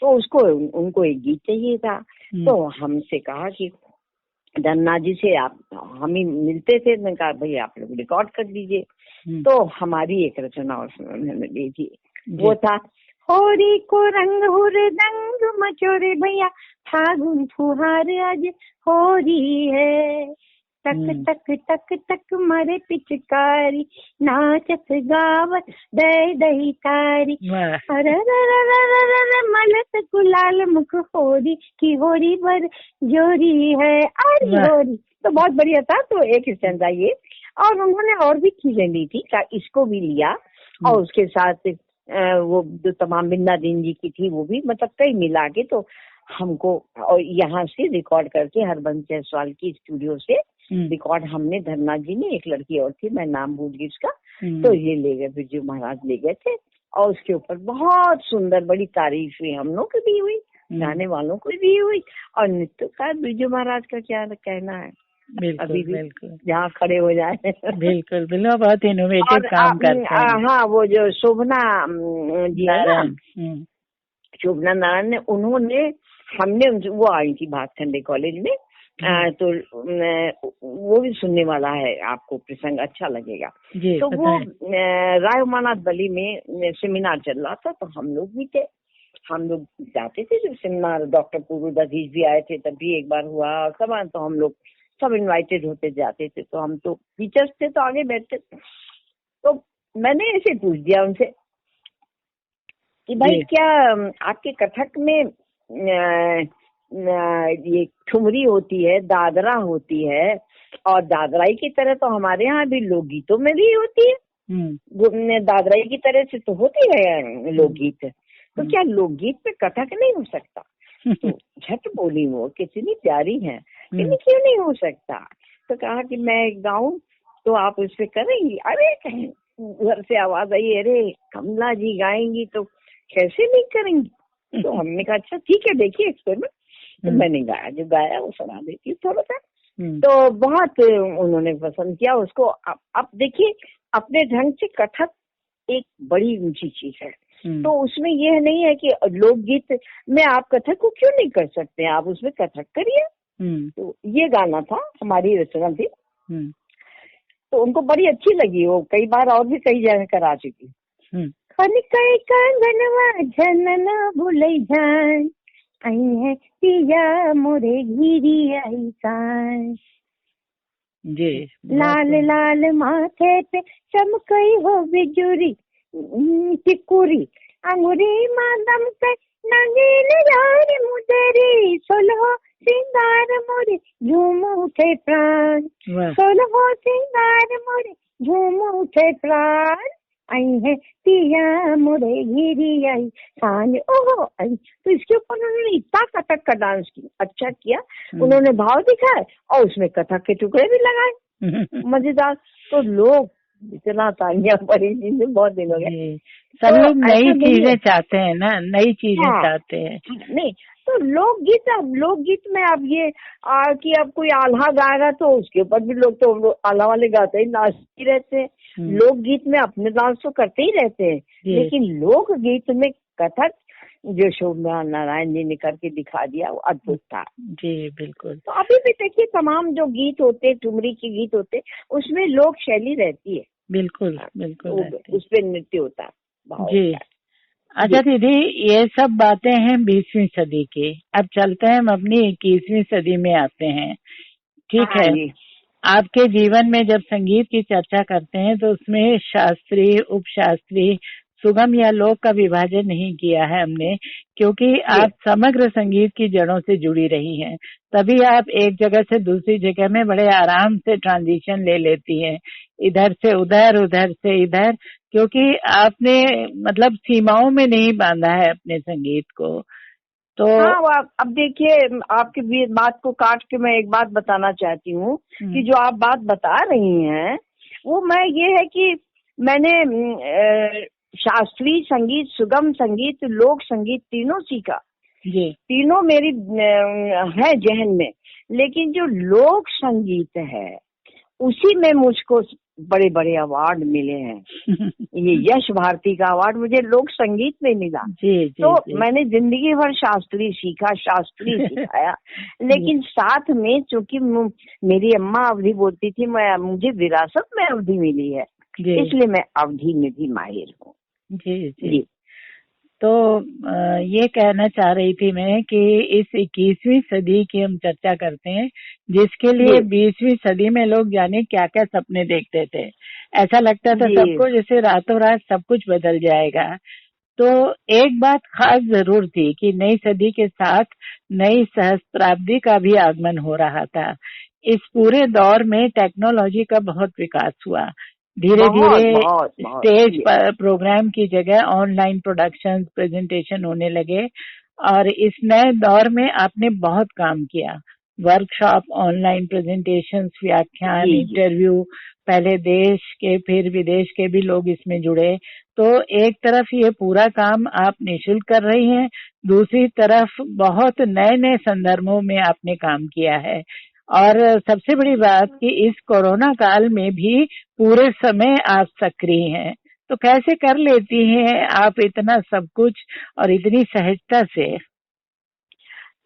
तो उसको उनको एक गीत चाहिए था। तो हमसे कहा कि धन्ना जी से आप हम ही मिलते थे, मैंने कहा भाई आप लोग रिकॉर्ड कर दीजिए। तो हमारी एक रचना उन्होंने दी थी, वो था होरी को रंग हुरदंग मचोरे भैया, फागुन फुहार आज होरी है, तक तक तक तक मारे पिचकारी, नाचत गावत दही दही तारी, मलत गुलाल मुख होरी की होरी पर जोरी है अरे होरी। तो बहुत बढ़िया था। तो एक स्टैंजा ये, और उन्होंने और भी चीजें ली थी, इसको भी लिया और उसके साथ वो जो तमाम बिंदा दीन जी की थी वो भी, मतलब कई मिला के तो हमको, और यहाँ से रिकॉर्ड करके हरबंस जायसवाल की स्टूडियो से रिकॉर्ड हमने, धन्ना जी ने, एक लड़की और थी, मैं नाम भूल गई उसका, तो ये ले गए, बिरजू महाराज ले गए थे, और उसके ऊपर बहुत सुंदर बड़ी तारीफ हुई, हम लोग की भी हुई, गाने वालों की भी हुई, और नृत्यकार बिरजू महाराज का क्या कहना है, अभी भी जहाँ खड़े हो जाए। बिल्कुल बिल्कुल, बहुत इनोवेटिव काम करते हैं। हाँ, वो जो शोभना जी शोभना नारायण ने, उन्होंने, हमने वो आई थी भातखंडे कॉलेज में, तो वो भी सुनने वाला है, आपको प्रसंग अच्छा लगेगा। तो वो राय उमानाथ बली में सेमिनार चल रहा था, तो हम लोग भी थे, हम लोग जाते थे जो सेमिनार, डॉक्टर पूर्वदीश भी आए थे, तब भी एक बार हुआ सब, तो हम लोग सब इनवाइटेड होते जाते थे। तो हम तो टीचर्स थे तो आगे बैठते थे, तो मैंने ऐसे पूछ दिया उनसे कि भाई क्या आपके कथक में ये ठुमरी होती है, दादरा होती है, और दादराई की तरह तो हमारे यहाँ भी लोकगीतों में भी होती है, दादराई की तरह से तो होती है लोकगीत, तो क्या लोकगीत में कथक नहीं हो सकता? तो झट बोली वो, कितनी प्यारी है, क्यों नहीं हो सकता? तो कहा कि मैं गाऊं तो आप उस पे करेंगी? अरे घर से आवाज आई, अरे कमला जी गाएंगी तो कैसे नहीं करेंगी? तो हमने कहा अच्छा ठीक है, देखिए एक्सपेरिमेंट। तो मैंने गाया, जो गाया वो सुना देती हूँ थोड़ा सा। तो बहुत उन्होंने पसंद किया उसको। अब देखिए, अपने ढंग से कथक एक बड़ी ऊंची चीज है, तो उसमें यह नहीं है कि लोकगीत में आप कथक को क्यों नहीं कर सकते हैं, आप उसमें कथक करिए। तो ये गाना था, हमारी रचना थी, तो उनको बड़ी अच्छी लगी, वो कई बार और भी कई जगह करा चुकी। कई कंगनवा जनना भूले जान, आई है पिया मोरे घिरी आई कान, जी लाल लाल माथे पे चमकई हो बिजुरी टिकुरी, अंगुरी मादम पे नगीन यार मुदेरी, सोलहो सिंगार मोरे झूम उठे प्राण, सोलहो सिंगार मोरे झूम उठे प्राण, आई है पिया मोरे घिरी आई कान। ओहो आई। तो इसके ऊपर उन्होंने इतना कथक का डांस किया, अच्छा किया, उन्होंने भाव दिखाए और उसमें कथक के टुकड़े भी लगाए, मजेदार। तो लोग इतना तालियां पड़ी, चीजें बहुत दिन हो गए, सब लोग नई चीजें चाहते हैं ना, नई चीजें चाहते हैं। नहीं तो लोकगीत, अब लोकगीत में अब ये कि अब कोई आल्हा गाएगा तो उसके ऊपर भी लोग तो आल्हा वाले गाते ही नाचते रहते हैं। लोकगीत में अपने डांस तो करते ही रहते हैं, लेकिन लोकगीत में कथक जो शोभना नारायण जी ने करके दिखा दिया वो अद्भुत था। जी बिल्कुल। तो अभी भी देखिए तमाम जो गीत होते, ठुमरी के गीत होते, उसमें लोक शैली रहती है। बिल्कुल बिल्कुल, उस पे नृत्य होता है। जी अच्छा दीदी, ये सब बातें हैं 20वीं सदी की। अब चलते हैं, हम अपनी 21वीं सदी में आते हैं, ठीक है। आपके जीवन में जब संगीत की चर्चा करते हैं तो उसमें शास्त्रीय, उपशास्त्रीय, सुगम या लोक का विभाजन नहीं किया है हमने, क्योंकि आप समग्र संगीत की जड़ों से जुड़ी रही हैं, तभी आप एक जगह से दूसरी जगह में बड़े आराम से ट्रांजिशन ले लेती हैं, इधर से उधर, उधर से इधर, क्योंकि आपने मतलब सीमाओं में नहीं बांधा है अपने संगीत को। तो हाँ, अब देखिए, आपकी बात को काट के मैं एक बात बताना चाहती हूँ कि जो आप बात बता रही हैं वो मैं ये है कि मैंने शास्त्रीय संगीत, सुगम संगीत, लोक संगीत तीनों सीखा, तीनों मेरी है जहन में, लेकिन जो लोक संगीत है उसी में मुझको बड़े बड़े अवार्ड मिले हैं। ये यश भारती का अवार्ड मुझे लोक संगीत में मिला। तो मैंने जिंदगी भर शास्त्रीय सीखा, शास्त्रीय सिखाया, लेकिन साथ में चूंकि मेरी अम्मा अवधी बोलती थी, मुझे विरासत में अवधी मिली है, इसलिए मैं अवधी में भी माहिर हूँ। जी। तो ये कहना चाह रही थी मैं कि इस 21वीं सदी की हम चर्चा करते हैं, जिसके लिए 20वीं सदी में लोग जाने क्या क्या सपने देखते थे। ऐसा लगता था सबको जैसे रातों रात सब कुछ बदल जाएगा। तो एक बात खास जरूर थी कि नई सदी के साथ नई सहस्त्राब्दी का भी आगमन हो रहा था। इस पूरे दौर में टेक्नोलॉजी का बहुत विकास हुआ। धीरे धीरे स्टेज प्रोग्राम की जगह ऑनलाइन प्रोडक्शन, प्रेजेंटेशन होने लगे और इस नए दौर में आपने बहुत काम किया। वर्कशॉप, ऑनलाइन प्रेजेंटेशंस, व्याख्यान, इंटरव्यू, पहले देश के फिर विदेश के भी लोग इसमें जुड़े। तो एक तरफ ये पूरा काम आप निःशुल्क कर रही हैं, दूसरी तरफ बहुत नए नए संदर्भों में आपने काम किया है। और सबसे बड़ी बात कि इस कोरोना काल में भी पूरे समय आप सक्रिय हैं। तो कैसे कर लेती हैं आप इतना सब कुछ और इतनी सहजता से?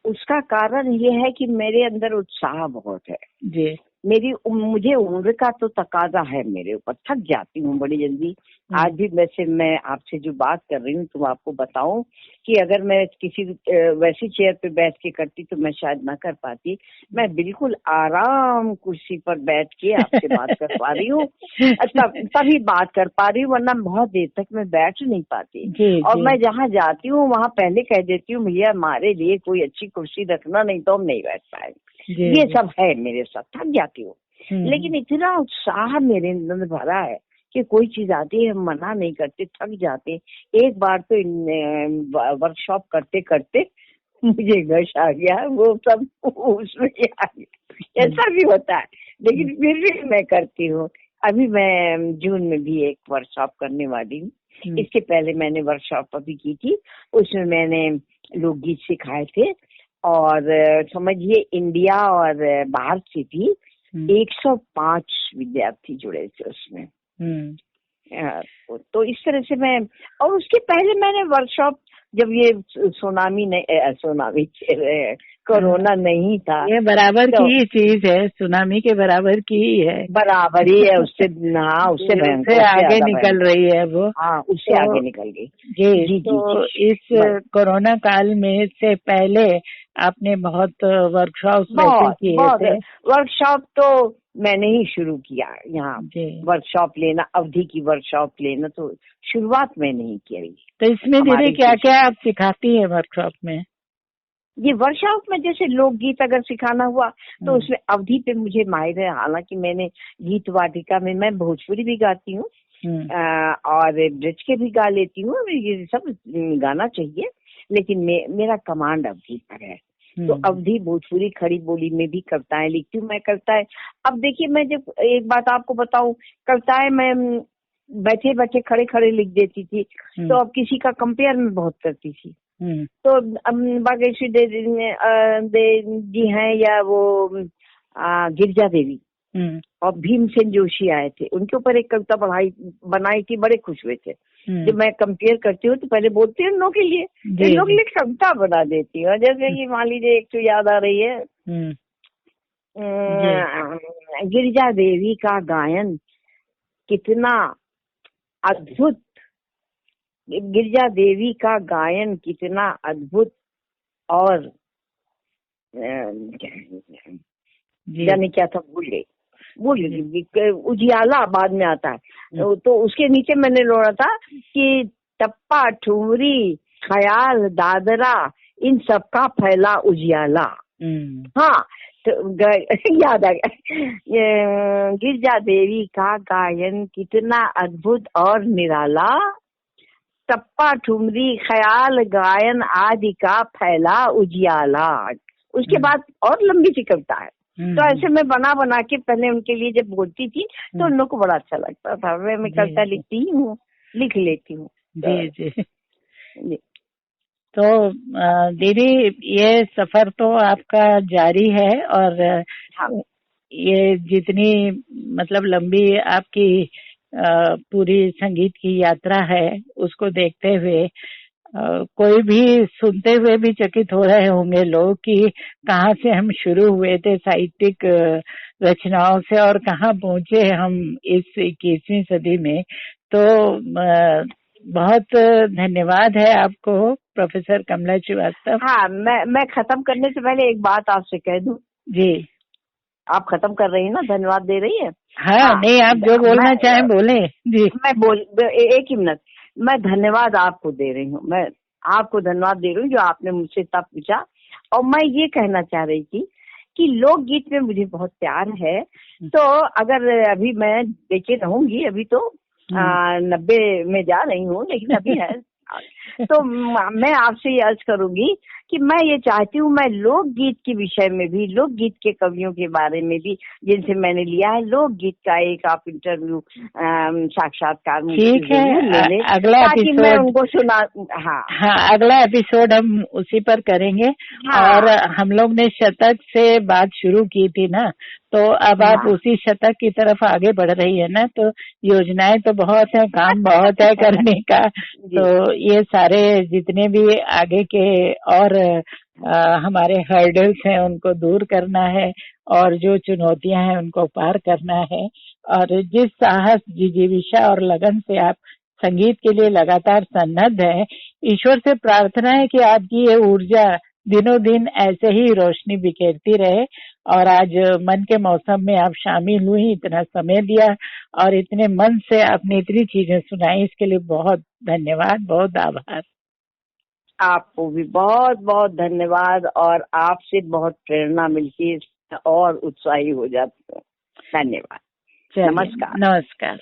उसका कारण ये है कि मेरे अंदर उत्साह बहुत है जी। मुझे उम्र का तो तकाजा है मेरे ऊपर, थक जाती हूँ बड़ी जल्दी। आज भी वैसे मैं आपसे जो बात कर रही हूँ तो आपको बताऊं कि अगर मैं किसी वैसी चेयर पे बैठ के करती तो मैं शायद ना कर पाती। मैं बिल्कुल आराम कुर्सी पर बैठ के आपसे बात कर पा रही हूँ, तभी बात कर पा रही हूँ, वरना बहुत देर तक मैं बैठ नहीं पाती। और मैं जहाँ जाती हूँ वहाँ पहले कह देती हूँ, भैया हमारे लिए कोई अच्छी कुर्सी रखना, नहीं तो हम नहीं बैठ पाएंगे। ये सब है मेरे साथ, थक जाती हूँ। लेकिन इतना उत्साह मेरे अंदर भरा है कि कोई चीज आती है हम मना नहीं करते, थक जाते। एक बार तो वर्कशॉप करते करते मुझे गश आ गया, वो सब उसमें आ गया। ऐसा भी होता है, लेकिन फिर भी मैं करती हूँ। अभी मैं जून में भी एक वर्कशॉप करने वाली हूँ। इसके पहले मैंने वर्कशॉप अभी की थी, उसमें मैंने लोकगीत सिखाए थे और समझिए इंडिया और बाहर से भी 105 विद्यार्थी जुड़े थे उसमें। तो इस तरह से मैं, और उसके पहले मैंने वर्कशॉप, जब ये सुनामी कोरोना नहीं था, ये बराबर की ही चीज है, सुनामी के बराबर की ही है, बराबर ही है। उससे उससे आगे निकल रही है वो। हाँ, उससे आगे निकल गई जी। तो इस कोरोना काल में से पहले आपने बहुत वर्कशॉप किए थे। वर्कशॉप तो मैंने ही शुरू किया यहाँ वर्कशॉप लेना, अवधि की वर्कशॉप लेना, तो शुरुआत मैंने ही की। तो इसमें दीदी क्या क्या आप सिखाती है वर्कशॉप में? ये वर्कशॉप में जैसे लोकगीत अगर सिखाना हुआ तो उसमें अवधि पे मुझे माहिर है। हालांकि मैंने गीत वाटिका में मैं भोजपुरी भी गाती हूँ और ब्रज के भी गा लेती हूँ, ये सब गाना चाहिए, लेकिन मेरा कमांड अवधि पर है। तो अवधि भोजपुरी खड़ी बोली में भी कविताएं लिखती हूँ मैं। कविताएं, अब देखिए मैं जब एक बात आपको बताऊं, कविताएं मैं बैठे बैठे खड़े खड़े लिख देती थी, तो अब किसी का कंपेयर में बहुत करती थी। तो बागेश्वरी दे जी हैं या वो गिरजा देवी और भीमसेन जोशी आए थे, उनके ऊपर एक कविता बनाई थी, बड़े खुश हुए थे। जब मैं कंपेयर करती हूँ तो पहले बोलती हूँ उन लोगों के लिए, इन लोग के लिए कविता बना देती हूँ। जैसे कि मान लीजिए एक तो याद आ रही है, गिरजा देवी का गायन कितना अद्भुत, गिरजा देवी का गायन कितना अद्भुत, और जाने क्या था, भूल गई। उजियाला बाद में आता है, तो उसके नीचे मैंने लोड़ा था कि टप्पा, ठुमरी, ख्याल, दादरा, इन सबका फैला उजियाला। हाँ, तो याद आ गया। गिरजा देवी का गायन कितना अद्भुत और निराला, टप्पा, ठुमरी, ख्याल, गायन आदि का फैला उजियाला। उसके बाद और लंबी सी कविता है। तो ऐसे मैं बना बना के पहले उनके लिए जब बोलती थी तो उन लोग को बड़ा अच्छा लगता था। मैं कविता लिखती ही हूँ, लिख लेती हूँ। जी। तो दीदी ये सफर तो आपका जारी है, और हाँ। ये जितनी मतलब लंबी आपकी पूरी संगीत की यात्रा है, उसको देखते हुए कोई भी सुनते हुए भी चकित हो रहे होंगे लोग कि कहाँ से हम शुरू हुए थे साहित्यिक रचनाओं से और कहाँ पहुंचे हम इस 21वीं सदी में। तो बहुत धन्यवाद है आपको प्रोफेसर कमला श्रीवास्तव। हाँ, मैं खत्म करने से पहले एक बात आपसे कह दूं। जी, आप खत्म कर रही है ना, धन्यवाद दे रही है। हाँ, नहीं, आप जो बोलना चाहें बोले। जी, एक ही मिनट, मैं धन्यवाद आपको दे रही हूँ। मैं आपको धन्यवाद दे रही हूँ जो आपने मुझसे तब पूछा। और मैं ये कहना चाह रही थी कि लोकगीत में मुझे बहुत प्यार है। तो अगर अभी मैं देखे रहूंगी, अभी तो 90 में जा रही हूँ, लेकिन अभी है तो मैं आपसे ये अर्ज करूंगी कि मैं ये चाहती हूँ, मैं लोकगीत के विषय में भी, लोकगीत के कवियों के बारे में भी जिनसे मैंने लिया है लोकगीत का एक आप इंटरव्यू साक्षात्कार ठीक है, अगला ताकि मैं उनको सुना। हाँ हाँ, अगला एपिसोड हम उसी पर करेंगे। हाँ। और हम लोग ने शतक से बात शुरू की थी ना, तो अब आप उसी शतक की तरफ आगे बढ़ रही है ना, तो योजनाएं तो बहुत है, काम बहुत है करने का। तो ये सारे जितने भी आगे के और हमारे हर्डल्स हैं उनको दूर करना है, और जो चुनौतियां हैं उनको पार करना है। और जिस साहस, जिजीविषा और लगन से आप संगीत के लिए लगातार सन्नद्ध है, ईश्वर से प्रार्थना है कि आपकी ये ऊर्जा दिनों दिन ऐसे ही रोशनी बिखेरती रहे। और आज मन के मौसम में आप शामिल हुई, इतना समय दिया और इतने मन से आपने इतनी चीजें सुनाई, इसके लिए बहुत धन्यवाद, बहुत आभार। आपको भी बहुत बहुत धन्यवाद, और आपसे बहुत प्रेरणा मिलती है और उत्साही हो जाती हूँ। धन्यवाद। नमस्कार। नमस्कार।